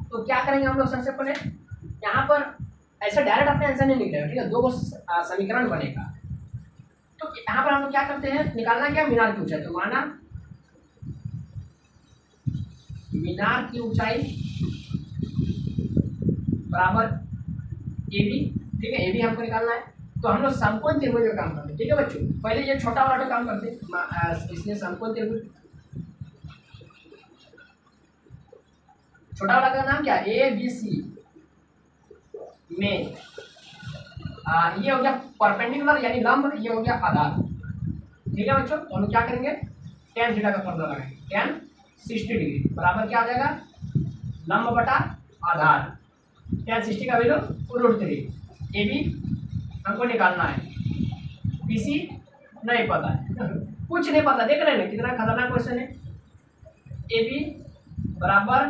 तो क्या करेंगे हम लोग, सबसे पहले यहाँ पर ऐसे डायरेक्ट अपने आंसर नहीं निकलेगा, ठीक है, दो समीकरण बनेगा। तो यहाँ पर हम लोग क्या करते हैं, निकालना क्या, मीनार की ऊंचाई। तो माना मीनार की ऊंचाई बराबर ए बी, ठीक है, ए बी हमको निकालना है। तो हम लोग समकोण त्रिभुज में काम करते हैं। ठीक है बच्चों, पहले ये छोटा वाला काम करते हैं, इसलिए समकोण त्रिभुज, छोटा वाला का नाम क्या, ए बी सी में ये हो गया परपेंडिकुलर यानी लंब, ये हो गया आधार। ठीक है बच्चों, तो हम लोग क्या करेंगे, tan थीटा का फॉर्मूला लगाएंगे, tan 60 डिग्री बराबर क्या आ जाएगा, लंब बटा आधार, tan 60 का वैल्यू √3। ए बी हमको निकालना है, बी सी नहीं पता है, कुछ नहीं पता, देख रहे हैं कितना खतरनाक क्वेश्चन है। ए बी बराबर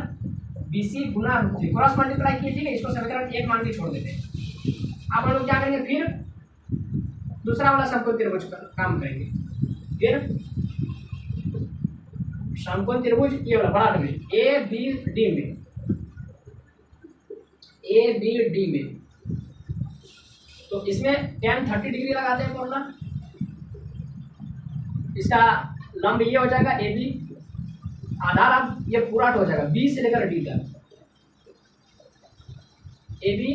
बी सी गुना √3, क्रॉस मल्टीप्लाई कीजिए, इसको समीकरण 1 मान के छोड़ देते हैं। अब हम लोग क्या करेंगे, फिर दूसरा वाला समकोण त्रिभुज का काम करेंगे, फिर समकोण त्रिभुज ये वाला बड़ा में ए बी डी में, ए बी डी में, तो इसमें tan 30 डिग्री लगाते हैं फॉर्मूला, इसका लंब ये हो जाएगा ए बी, आधार अब ये पूरा हो जाएगा बी से लेकर डी तक, ए बी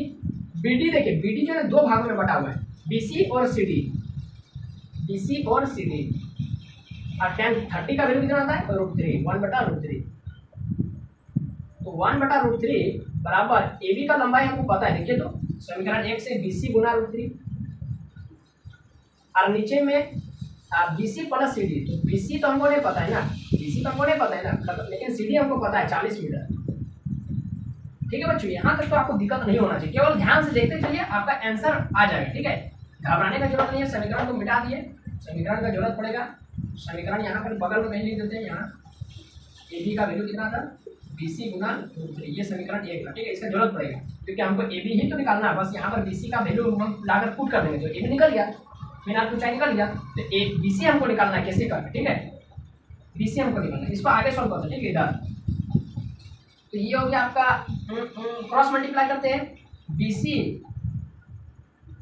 बी डी। देखिए बी डी जो है दो भागों में बटा हुआ है, बी सी और सी डी, बी सी और सी डी। और tan 30 का वैल्यू कितना आता है, √3, 1/√3। तो 1/√3 बराबर ए बी का लंबाई हमको पता है, देखिए तो समीकरण 1 से बी सी गुना √3, और नीचे में B C plus C D. तो बी सी तो हमको नहीं पता है ना, बी सी तो हमको नहीं पता है ना, लेकिन सी डी हमको पता है 40 मीटर। ठीक है बच्चों, यहाँ तक तो आपको दिक्कत नहीं होना चाहिए, केवल ध्यान से देखते चलिए, आपका आंसर आ जाएगा। ठीक है, घबराने का जरूरत नहीं है, समीकरण को मिटा दिए, समीकरण का जरूरत पड़ेगा, समीकरण यहाँ पर बगल में कहीं लिख देते हैं, यहाँ ए बी का वैल्यू कितना था, बी सी गुना √3, ये समीकरण 1 था। ठीक है, इसका जरूरत पड़ेगा क्योंकि हमको ए बी ही तो निकालना है, बस यहाँ पर बी सी का वैल्यू हम लाकर पुट कर देंगे, तो ए बी निकल गया, मीनार की ऊंचाई निकल गया, तो ए बी सी हमको निकालना है, कैसे करके, ठीक है, बी सी हमको निकालना है, इसको आगे सॉल्व करते हैं। ठीक है, इधर तो ये हो गया आपका, क्रॉस मल्टीप्लाई करते हैं, बी सी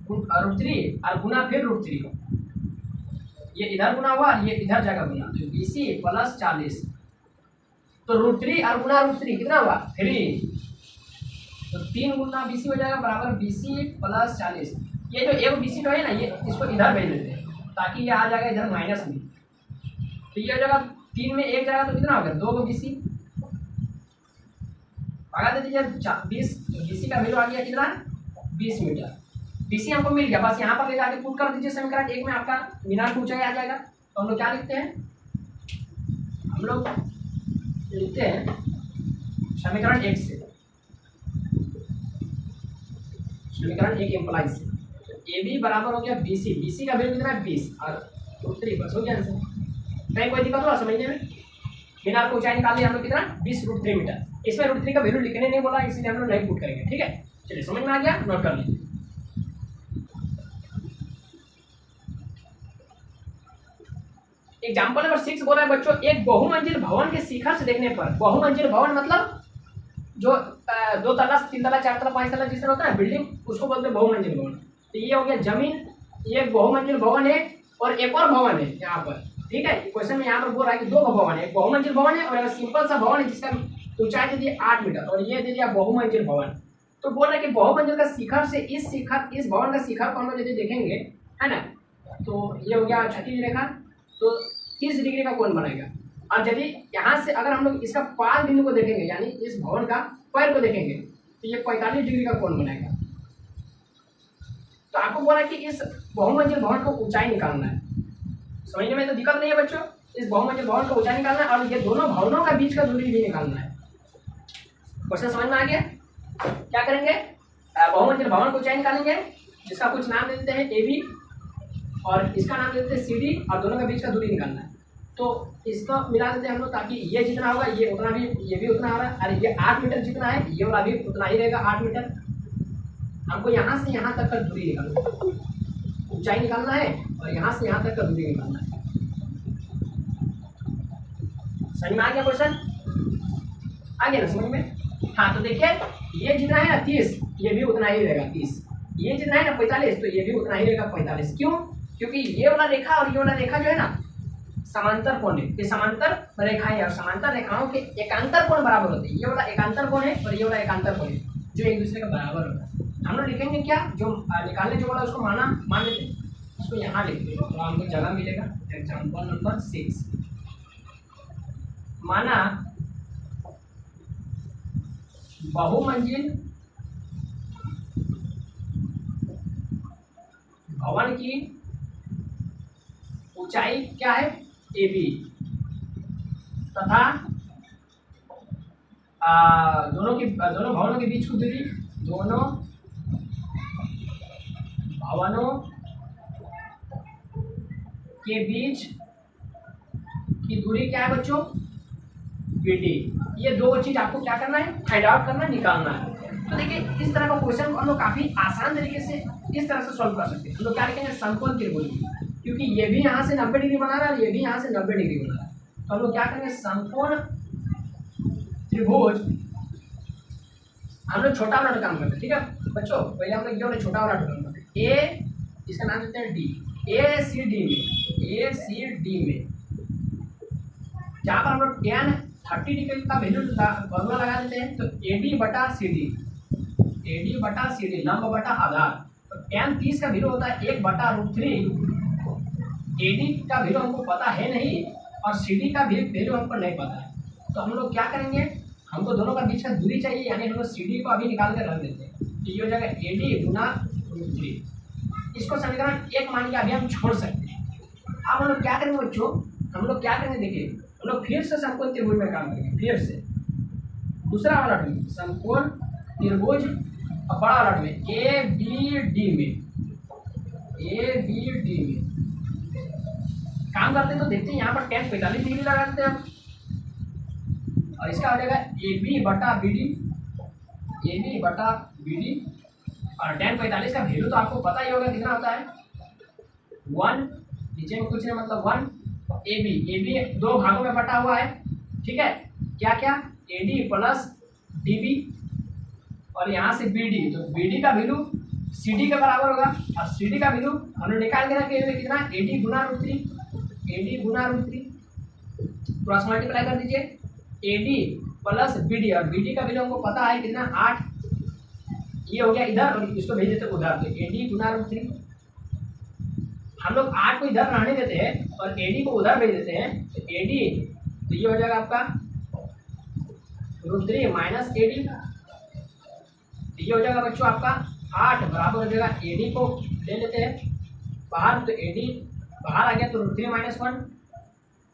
√3 और गुना फिर √3, ये इधर गुना हुआ, ये इधर जाएगा गुना, तो बी सी प्लस 40, तो √3 और गुना √3 कितना हुआ 3, तो 3 गुना बी सी हो जाएगा बराबर बी सी प्लस 40। ये जो एक बी सी तो है ना, ये इसको इधर भेज देते हैं ताकि ये आ जाएगा इधर माइनस में, तो ये हो जाएगा 3 में 1 जाएगा, तो कितना हो गया 2 बी सी, भगा दे दीजिए 20, बी सी का वैल्यू आ गया कितना 20 मीटर, बी सी हमको मिल गया, बस यहाँ पर ले जाके पुट कर दीजिए समीकरण 1 में, आपका मीनार की ऊंचाई आ जाएगा। तो हम लोग क्या लिखते हैं, हम लोग लिखते हैं समीकरण 1 से, समीकरण 1 इम्प्लाइज से ए बी बराबर हो गया बी सी का वैल्यू कितना है 20 और √3, बस हो गया आंसर। कहीं कोई दिक्कत हुआ समझने में, मीनार को ऊंचाई निकाल लिया हम लोग कितना 20√3 मीटर, इसमें √3 का वैल्यू लिखने नहीं बोला, इसलिए हम लोग नहीं पुट करेंगे। ठीक है, चलिए समझ में आ गया, नोट कर लीजिए। एग्जाम्पल नंबर 6 बोल रहा है बच्चों, एक बहुमंजिल भवन के शिखर से देखने पर, बहुमंजिल भवन मतलब जो 2 तला 3 तला 4 तला 5 तला जिस तरह होता है बिल्डिंग, उसको बोलते हैं बहुमंजिल भवन। तो ये हो गया जमीन, ये बहुमंजिल भवन है और एक और भवन है यहाँ पर। ठीक है, क्वेश्चन में यहाँ पर बोल रहा है कि 2 भवन है, एक बहुमंजिल भवन है और एक सिंपल सा भवन है जिसका ऊंचाई दे दी 8 मीटर और ये दे दिया बहुमंजिल भवन। तो बोल रहे कि बहुमंजिल का शिखर से इस भवन का शिखर को हम लोग यदि देखेंगे, है ना, तो ये हो गया क्षैतिज रेखा, तो 30 डिग्री का कोण बनेगा। अब यदि यहाँ से अगर हम लोग इसका पाद बिंदु को देखेंगे, यानी इस भवन का पैर को देखेंगे, तो ये 45 डिग्री का कोण बनेगा। तो आपको बोला कि इस बहुमंजिल भवन को ऊंचाई निकालना है। समझने में तो दिक्कत नहीं है बच्चों, इस बहुमंजिल भवन को ऊंचाई निकालना है और ये दोनों भवनों का बीच का दूरी भी निकालना है। क्वेश्चन समझ में आ गया? क्या करेंगे, बहुमंजिल भवन को ऊंचाई निकालेंगे, जिसका कुछ नाम दे देते हैं AB और इसका नाम दे देते हैं CD और दोनों के बीच का दूरी निकालना है। तो इसको मिला देते हैं हम लोग, ताकि ये जितना होगा ये उतना भी, ये भी उतना हो रहा है, अरे ये 8 मीटर जितना है ये वाला भी उतना ही रहेगा 8 मीटर। हमको यहाँ से यहाँ तक का दूरी निकालना, ऊंचाई निकालना है और यहाँ से यहाँ तक का दूरी निकालना है। समझ में आ गया क्वेश्चन? आ गया ना समझ में? हाँ, तो देखिए ये जितना है ना 30, ये भी उतना ही रहेगा 30। ये जितना है ना 45, तो ये भी उतना ही रहेगा 45। क्यों? क्योंकि ये वाला रेखा और ये वाला रेखा जो है ना समांतर कोण है, ये समांतर रेखाएं और समांतर रेखाओं के एकांतर कोण बराबर होते हैं। ये वाला एकांतर कोण है और ये वाला एकांतर कोण है, जो एक दूसरे का बराबर होता है। हम लोग लिखेंगे क्या, जो निकालने जो वाला उसको मान लेते हैं, उसको यहाँ लिखते हैं तो हमको जगह मिलेगा। एग्जाम्पल नंबर 6, माना बहुमंजिल भवन की ऊंचाई क्या है AB तथा दोनों भवनों के बीच की दूरी, दोनों भवनों के बीच की दूरी क्या है बच्चों, BD। ये दो चीज आपको क्या करना है, फाइंड आउट करना, निकालना है। तो देखिए इस तरह का क्वेश्चन को हम लोग काफी आसान तरीके से इस तरह से सॉल्व कर सकते हैं। हम लोग क्या लिखेंगे, समकोण त्रिभुज, क्योंकि ये भी यहाँ से 90 डिग्री बना रहा है और ये भी यहाँ से 90 डिग्री बना रहा है। तो हम लोग क्या करेंगे, समकोण त्रिभुज। हम लोग छोटा वाला काम करते हैं, ठीक है बच्चों। पहले हम लोग ये वाला छोटा वाला काम करते हैं। ए, इसका नाम देते हैं D, ACD में जहाँ पर हम लोग tan 30 डिग्री का वैल्यू फॉर्मूला लगा देते हैं, तो AD बटा CD लंब बटा आधार। तो tan 30 का वैल्यू होता है 1/√3। AD का वैल्यू हमको पता है नहीं और CD का वैल्यू हमको नहीं पता है। तो हम लोग क्या करेंगे, हमको दोनों का बीच का दूरी चाहिए, यानी हम लोग CD को अभी निकाल कर रख देते हैं। तो ये हो जाएगा AD गुना √3। इसको समीकरण 1 मान के अभी हम छोड़ सकते हैं। अब हम लोग क्या करेंगे बच्चों, हम लोग क्या करेंगे, देखिए हम लोग फिर से समकोण त्रिभुज में काम करेंगे। फिर से दूसरा वाला समकोण त्रिभुज बड़ा वाला में ABD में काम करते हैं। तो देखते हैं यहाँ पर tan 45 डिग्री लगा देते हैं हम, और इसका हो जाएगा AB बटा BD। और tan 45 का वैल्यू तो आपको पता ही होगा, कितना होता है 1, नीचे में कुछ नहीं मतलब 1। AB दो भागों में बटा हुआ है, ठीक है, क्या क्या, AD प्लस DB और यहाँ से BD। तो BD का वैल्यू CD के बराबर होगा और CD का वैल्यू हमने निकाल के रखे हुए कितना, AD गुना √3 क्रॉस मल्टीप्लाई कर दीजिए, AD प्लस BD और BD का वैल्यू हमको पता है कितना 8। ये हो गया इधर और इसको भेज देते उधर, तो AD गुना √3। हम लोग 8 को इधर रहने देते हैं और AD को उधर भेज देते हैं, तो AD तो ये हो जाएगा आपका √3 माइनस AD। तो ये हो जाएगा बच्चों आपका 8 बराबर हो जाएगा, AD को ले लेते हैं बाहर, तो AD बाहर आ गया तो √3 माइनस 1।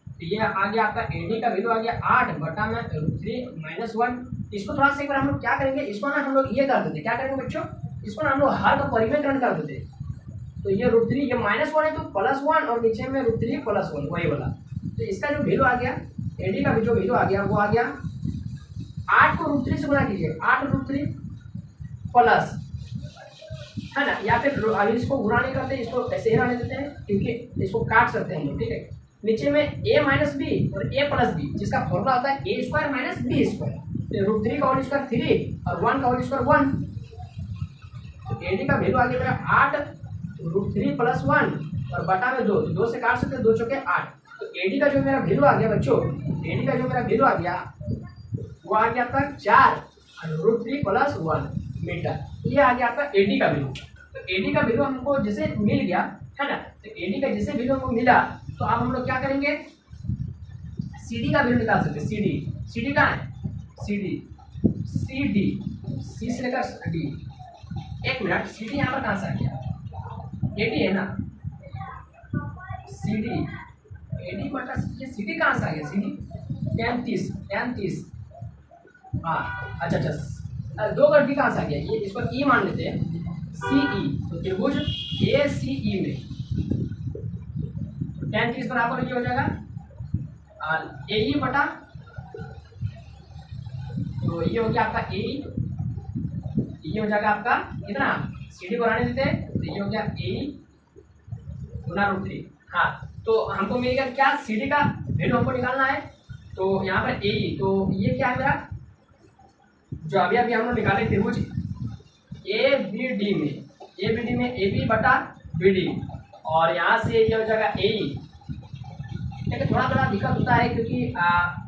तो ये आ गया आपका AD का वैल्यू आ गया 8 बटा में √3 माइनस 1। इसको थोड़ा सा एक बार हम लोग क्या करेंगे, इसको ना हम लोग ये कर देते, क्या करेंगे बच्चों, इसको ना हम लोग हर का परिमेय कर देते। तो ये √3, ये -1 है तो +1 और नीचे में √3 + 1 वही वाला। तो इसका जो वैल्यू आ गया, AD का जो वैल्यू आ गया वो आ गया 8 को √3 से गुणा कीजिए, 8 √3 प्लस, है ना, या फिर अभी इसको गुणा नहीं करते, इसको ऐसे ही रहने देते हैं क्योंकि इसको काट सकते हैं हम लोग, ठीक है। नीचे में a माइनस बी और a प्लस बी, जिसका फॉर्मूला होता है a² माइनस b²। तो √3 का होल स्क्वायर 3 और 1 का होल स्क्वायर 1। तो AD का वैल्यू आ गया मेरा 8 √3 + 1 और बटा में 2, तो 2 से काट सकते हैं, 2 चौके 8। तो AD का जो मेरा वैल्यू आ गया बच्चों, AD का जो मेरा वैल्यू आ गया वो आ गया आपका 4√3+1 मीटर। ये आ गया आपका एडी का वैल्यू। तो एडी का वैल्यू हमको जैसे मिल गया है ना, तो एडी का जैसे वैल्यू हमको मिला तो अब हम लोग क्या करेंगे, सीडी का वैल्यू निकाल सकते हैं। सीडी कहाँ है, सीडी सी से लेकर डी। एक मिनट, सीडी यहाँ पर कहाँ से आ गया, एडी है ना, सीडी एडी बटा ये सीडी कहाँ से आ गया, सीडी tan 30। हाँ अच्छा, दो का डी कहाँ से आ गया, ये इसको ई मान लेते हैं, सीई। तो त्रिभुज ए सी ई में tan 30 बराबर ये हो जाएगा ए ई बटा, तो ये हो गया आपका ए, ये हो जाएगा आपका कितना, सीडी को रहने देते हैं, तो ये हो गया ए गुना √3। हाँ तो हमको मिल गया क्या, सीडी का वैल्यू हमको निकालना है। तो यहाँ पर ए, तो ये क्या है मेरा, जो अभी हम लोग निकाले त्रिभुज ए बी डी में ए बी बटा बी डी, और यहाँ से ये हो जाएगा ए। लेकिन थोड़ा दिक्कत होता है क्योंकि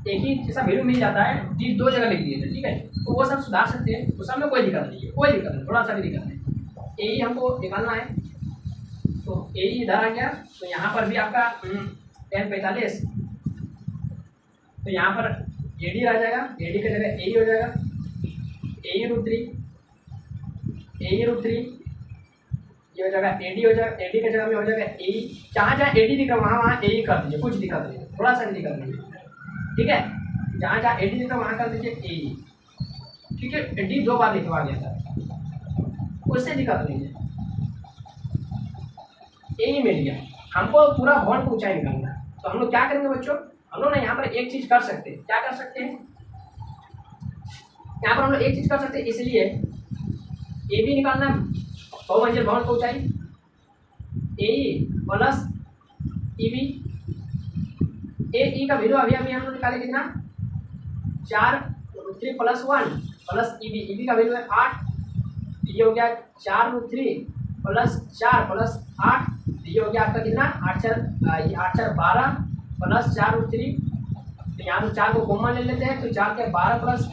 एक ही जैसा वैल्यू मिल जाता है, डी दो जगह लिख दिए थे, ठीक है, तो वो सब सुधार सकते हैं, उस सब में कोई दिक्कत नहीं है, कोई दिक्कत नहीं, थोड़ा सा भी दिक्कत नहीं। ए हमको निकालना है, तो ए इधर आ गया, तो यहाँ पर भी आपका tan 45, तो यहाँ पर ए डी आ जाएगा, ए डी की जगह ए हो जाएगा, ए√3 ये हो जाएगा एडी, हो जाएगा एडी की जगह में हो जाएगा ए। जहाँ जहाँ एडी दिख रहा है वहाँ ए कर दीजिए, कुछ दिक्कत नहीं, थोड़ा सा भी दिक्कत नहीं, ठीक है। जहाँ जहाँ एडी दिख रहा है वहाँ कर दीजिए ए, ठीक है। डी दो बार लिखवा गया था, उससे दिक्कत नहीं है, ए मिल गया। हमको पूरा भवन की ऊंचाई निकालना है, तो हम लोग क्या करेंगे बच्चों, हम लोग ना यहाँ पर एक चीज कर सकते हैं, क्या कर सकते हैं, यहाँ पर हम लोग एक चीज कर सकते हैं, इसलिए ए बी निकालना है, बहुमंजिल भवन की ऊंचाई, ए प्लस ई बी। ए ई का वैल्यू अभी हम लोग निकाले कितना, 4√3+1 प्लस ई बी का वैल्यू है 8, ये हो गया 4√3+4 प्लस 8, ये हो गया आपका कितना 8 4 12 प्लस 4√3। तो यहाँ से 4 को कॉमन ले लेते हैं, तो 4 के 12 प्लस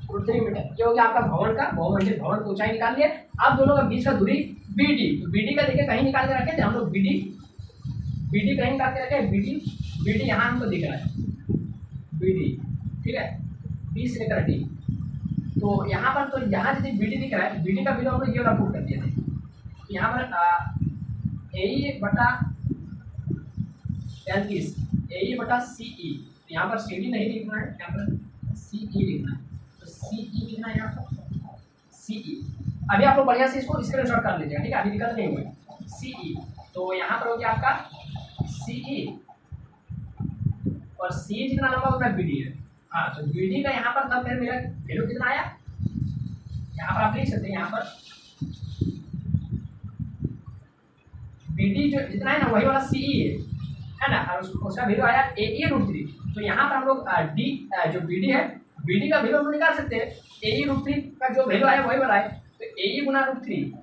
√3 मीटर, ये हो गया आपका भवन का बहुमंजिल भवन की ऊंचाई निकाल लिए। अब दोनों का बीच का दूरी BD, तो BD का देखिए कहीं निकाल के रखे थे हम लोग, BD कहीं निकाल के रखे, BD यहाँ हमको दिख रहा है, BD, ठीक है, B से लेकर D। तो यहाँ पर, तो यहाँ यदि BD दिख रहा है, BD का वैल्यू हम लोग ये वाला पुट कर दिए थे, तो यहाँ पर ए बटा 35, ए बटा CE, यहाँ पर CD नहीं लिखना है, यहाँ पर CE लिखना है, तो CE लिखना है यहाँ पर CE। अभी आप लोग बढ़िया से इसको स्क्रीनशॉट कर लीजिएगा, ठीक है, अभी दिक्कत नहीं हुई। CE, तो यहाँ पर हो गया आपका CE, और CE जितना लंबा उतना BD है। हाँ तो BD का यहाँ पर तब मेरा वैल्यू कितना आया, यहाँ पर आप लिख सकते हैं, यहाँ पर BD जो जितना है ना वही वाला CE है ना, और उसका वैल्यू आया ए√3। तो यहाँ पर हम लोग D जो BD है, BD का वैल्यू हम लोग निकाल सकते हैं, ए√3 का जो वैल्यू आया वही वाला है, तो ए गुना √3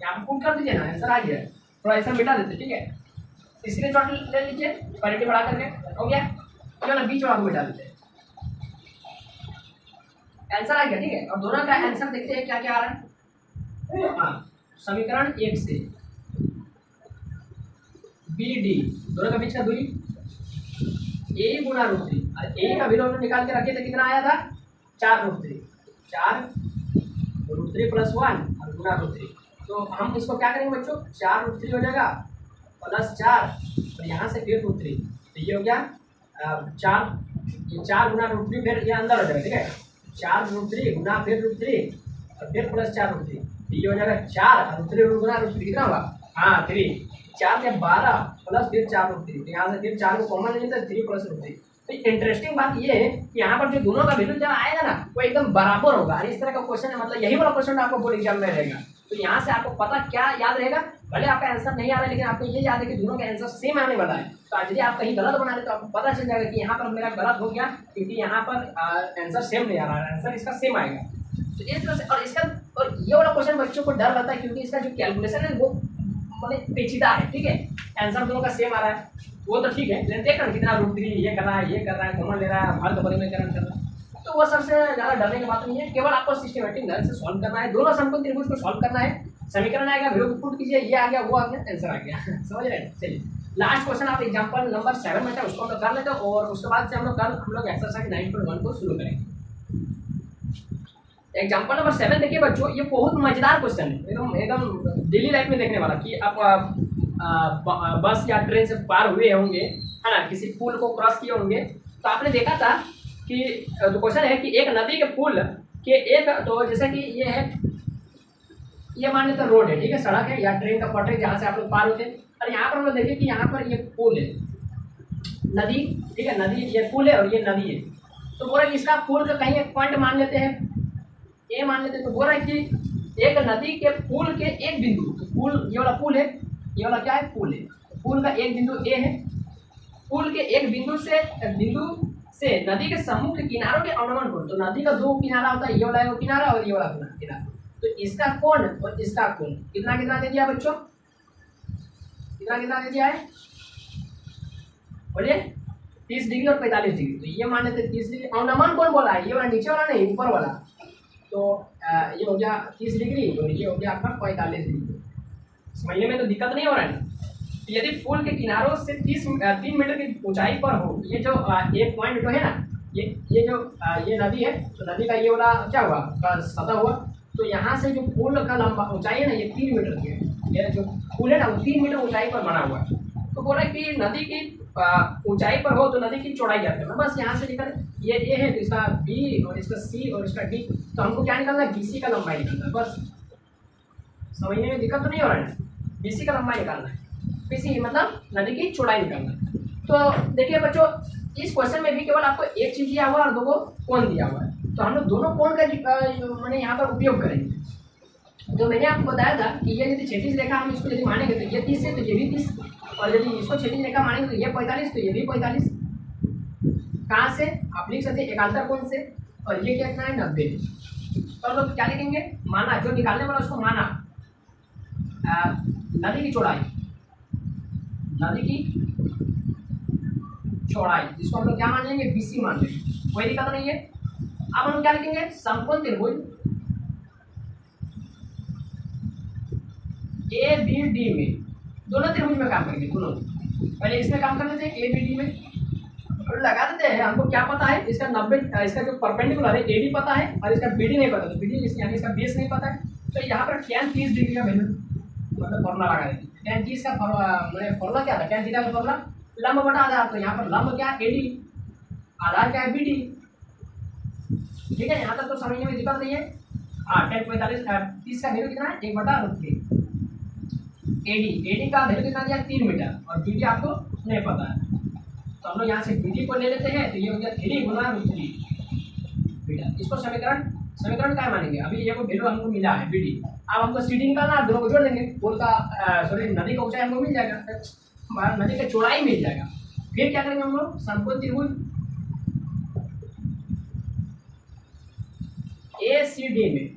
यहाँ पर पुट कर दीजिए ना, आंसर आ गया। थोड़ा ऐसा मिटा देते, ठीक है, स्क्रीनशॉट ले लीजिए, क्वालिटी बढ़ा करके हो गया, जो ना बीच वाला को मिटा देते हैं, आंसर आ गया, ठीक है। और दोनों का आंसर देखते हैं क्या क्या आ रहा है। हाँ समीकरण 1 से BD दोनों का बीच का दूरी ए गुना √3, और ए का वैल्यू हमने निकाल के रखे थे, कितना आया था 4√3 +1 और गुना √3। तो हम इसको क्या करेंगे बच्चों, 4√3 हो जाएगा प्लस 4 और यहाँ से फिर √3, तो ये हो गया 4 गुना √3, फिर ये अंदर हो जाएगा, ठीक है, 4√3 गुना फिर √3 और फिर प्लस 4√3, ये हो जाएगा 4 और √3 गुना √3 कितना होगा, हाँ 3, 4 के 12 प्लस फिर 4√3, तो यहाँ से फिर 4 को कॉमन ले लेते हैं, 3 प्लस √3। तो इंटरेस्टिंग बात ये है कि यहाँ पर जो दोनों का वैल्यू जब आएगा ना वो एकदम बराबर होगा, और इस तरह का क्वेश्चन है, मतलब यही वाला क्वेश्चन आपको बोर्ड एग्जाम में रहेगा। तो यहाँ से आपको पता क्या याद रहेगा, भले आपका आंसर नहीं आ रहा है लेकिन आपको ये याद है कि दोनों का आंसर सेम आने वाला है। तो आज यदि आप कहीं गलत बना रहे तो आपको पता चल जाएगा कि यहाँ पर मेरा गलत हो गया, क्योंकि यहाँ पर आंसर सेम नहीं आ रहा है, आंसर इसका सेम आएगा। तो इस तरह से, और इसका, और ये वाला क्वेश्चन बच्चों को डर रहता है क्योंकि इसका जो कैलकुलेशन है वो मतलब पेचीदा है, ठीक है, आंसर दोनों का सेम आ रहा है, वो तो ठीक है, लेकिन देख रहे हैं कितना √3 ये कर रहा है, ये कर रहा है, कॉमन ले रहा है, हर कपड़े में कर रहा है। तो वो सबसे ज़्यादा डरने की बात नहीं है, केवल आपको सिस्टमेटिक ढंग से सॉल्व करना है। दोनों समकोण त्रिभुज को सॉल्व करना है, समीकरण आएगा, वीडियो को पुट कीजिए, ये आ गया वो आ गया, आंसर आ गया। समझ रहे हैं? चलिए लास्ट क्वेश्चन आप एग्जांपल नंबर 7 में था, उसको हम लोग कर लेते हैं और उसके बाद से हम लोग एक्सरसाइज 9.1 को शुरू करेंगे। एग्जांपल नंबर 7 देखिए बच्चों, ये बहुत मजेदार क्वेश्चन है, एकदम एकदम डेली लाइफ में देखने वाला कि आप बस या ट्रेन से पार हुए होंगे, है ना, किसी पुल को क्रॉस किए होंगे, तो आपने देखा था कि तो क्वेश्चन है कि एक नदी के पुल के एक, तो जैसे कि ये है, ये मान लेते रोड है, ठीक है, सड़क है या ट्रेन का पटरी जहाँ से आप लोग पार होते हैं, और यहाँ पर हम लोग देखिए कि यहाँ पर ये पुल है, नदी, ठीक है, नदी, ये पुल है और ये नदी है। तो बोल रहे इसका पुल का कहीं एक पॉइंट मान लेते हैं, ए मान लेते हैं। तो बोल रहे कि एक नदी के पुल के एक बिंदु, तो पुल ये वाला पुल है, ये वाला क्या है, पुल है, पुल का एक बिंदु ए है, पुल के एक बिंदु से नदी के सम्मुख के किनारों के अनुमान कोण, तो नदी का दो किनारा होता है, ये वाला किनारा और ये वाला किनारा, तो इसका कोण और इसका कोण कितना कितना दे दिया बच्चों, कितना कितना दे दिया है, बोलिए 30 डिग्री और 45 डिग्री। तो ये मान लेते 30 डिग्री, अनुमान कोण बोला है, ये वाला नीचे वाला नहीं, ऊपर वाला, तो ये हो गया 30 डिग्री और ये हो गया आपका 45 डिग्री। समझने में तो दिक्कत नहीं हो रहा है ना। यदि पुल के किनारों से 3 मीटर की ऊंचाई पर हो, ये जो एक पॉइंट जो है ना, ये जो ये नदी है, तो नदी का ये वाला क्या हुआ, सतह हुआ, तो यहाँ से जो पुल का लंबा ऊंचाई है ना, ये 3 मीटर की है, ये जो पुल है ना वो 3 मीटर ऊंचाई पर बना हुआ है। तो बोला कि नदी की ऊंचाई पर हो तो नदी की चौड़ाई क्या करना, बस यहाँ से निकल, ये ए है तो इसका बी और इसका सी और इसका डी, तो हमको क्या निकलना है, बीसी का लंबाई निकलना है, बस। समझने में दिक्कत तो नहीं हो रहा है, बीसी का लंबाई निकालना है, बीसी मतलब नदी की चौड़ाई निकालना है। तो देखिए बच्चों, इस क्वेश्चन में भी केवल आपको एक चीज दिया हुआ है और दो को कोण दिया हुआ है, तो हम लोग दोनों कोण का मैंने यहाँ पर उपयोग करेंगे। तो मैंने आपको बताया था कि ये यदि क्षैतिज रेखा हम इसको यदि मानेंगे तो ये 30 है, तो ये भी 30, और यदि इसको क्षैतिज रेखा मानेंगे तो ये 45, तो ये भी 45। कहाँ से आप लिख सकते हैं, एकांतर कोण से, और ये कितना है 90। तो हम लोग क्या लिखेंगे, माना, जो निकालने वाला उसको माना, नदी की चौड़ाई, नदी की चौड़ाई, जिसको हम लोग क्या मान लेंगे, बीसी मान लेंगे, कोई दिक्कत नहीं है। अब हम लोग क्या लिखेंगे, समकोण त्रिभुज ए बी डी में, दोनों त्रिभुज में काम करेंगे, दोनों। पहले इसमें काम कर लेते हैं, ए बी डी में और लगा देते हैं। हमको क्या पता है, इसका 90, इसका जो परपेंडिकुलर है ए डी पता है और इसका बी डी नहीं पता, तो बी डी यानी इसका बेस नहीं पता है, तो यहाँ पर tan 30 डिग्री का वैल्यू मतलब फॉर्मूला लगा देंगे। tan 30 का फॉर्मूला क्या था, tan थीटा का फॉर्मूला लंब बटा आधार, तो यहाँ पर लंब क्या है, ए डी, आधार क्या है, बी डी, ठीक है। यहाँ तक तो समझने में दिक्कत नहीं है। हाँ, tan 45 30 का वैल्यू कितना है, 1/√3। एडी का वैल्यू कितना दिया, 3 मीटर, और बीडी आपको नहीं पता है, तो हम लोग यहाँ से बीडी को ले लेते हैं, तो ये हो गया 3 गुना √3 मीटर। इसको समीकरण क्या मानेंगे, अभी ये को वैल्यू हमको मिला है बीडी, अब हमको सीडी निकालना है, दोनों को जोड़ देंगे, पुल का नदी का ऊंचाई हमको मिल जाएगा, नदी का चौड़ाई मिल जाएगा। फिर क्या करेंगे हम लोग, समकोण त्रिभुज ए सी डी में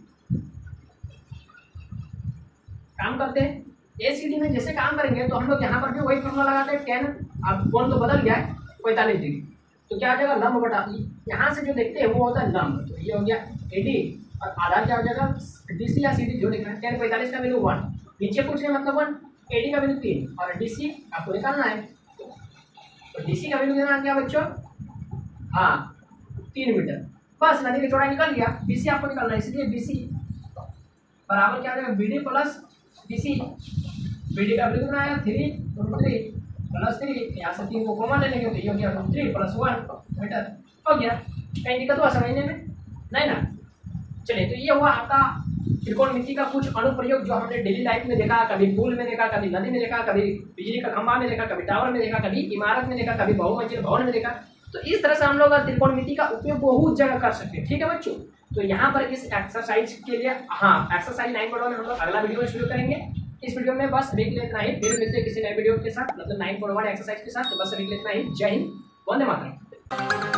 काम करते हैं। एसीडी में जैसे काम करेंगे तो हम लोग यहाँ पर भी वही फॉर्मूला लगाते हैं, tan, अब कोण तो बदल गया है 45 डिग्री, तो क्या हो जाएगा, लंब बटा, यहाँ से जो देखते हैं वो होता है लंब, तो ये हो गया एडी, और आधार क्या हो जाएगा, डीसी या सीडी जो देखना है। tan 45 का वैल्यू 1, नीचे पूछने मतलब 1, एडी का वैल्यू 3 और डीसी आपको निकालना है, तो डीसी का वैल्यू कितना आ गया बच्चों, हाँ 3 मीटर, बस नदी की चौड़ाई निकल गया। बीसी आपको निकालना है, इसलिए बीसी बराबर क्या आ जाएगा, बीडी प्लस बीसी, बीडी का वैल्यू कितना आया 3 प्लस 3, यहाँ से 3 को कॉमन ले लेंगे, तो ये हो गया 3 + 1 मीटर, हो गया। कहीं दिक्कत हुआ समझने में, नहीं ना। चलिए, तो ये हुआ आपका त्रिकोणमिति का कुछ अनुप्रयोग जो हमने डेली लाइफ में देखा, कभी पुल में देखा, कभी नदी में देखा, कभी बिजली का खंभा में देखा, कभी टावर में देखा, कभी इमारत में देखा, कभी बहुमंजिल भवन में देखा। तो इस तरह से हम लोग त्रिकोणमिति का उपयोग बहुत जगह कर सकते हैं, ठीक है बच्चों। तो यहाँ पर इस एक्सरसाइज के लिए, हाँ, एक्सरसाइज 9.1 में हम लोग अगला वीडियो में शुरू करेंगे। इस वीडियो में बस अभी के लिए इतना ही, फिर मिलते हैं किसी नए वीडियो के साथ, मतलब 9.1 एक्सरसाइज के साथ। तो बस अभी के लिए इतना ही। जय हिंद, वंदे मातरम।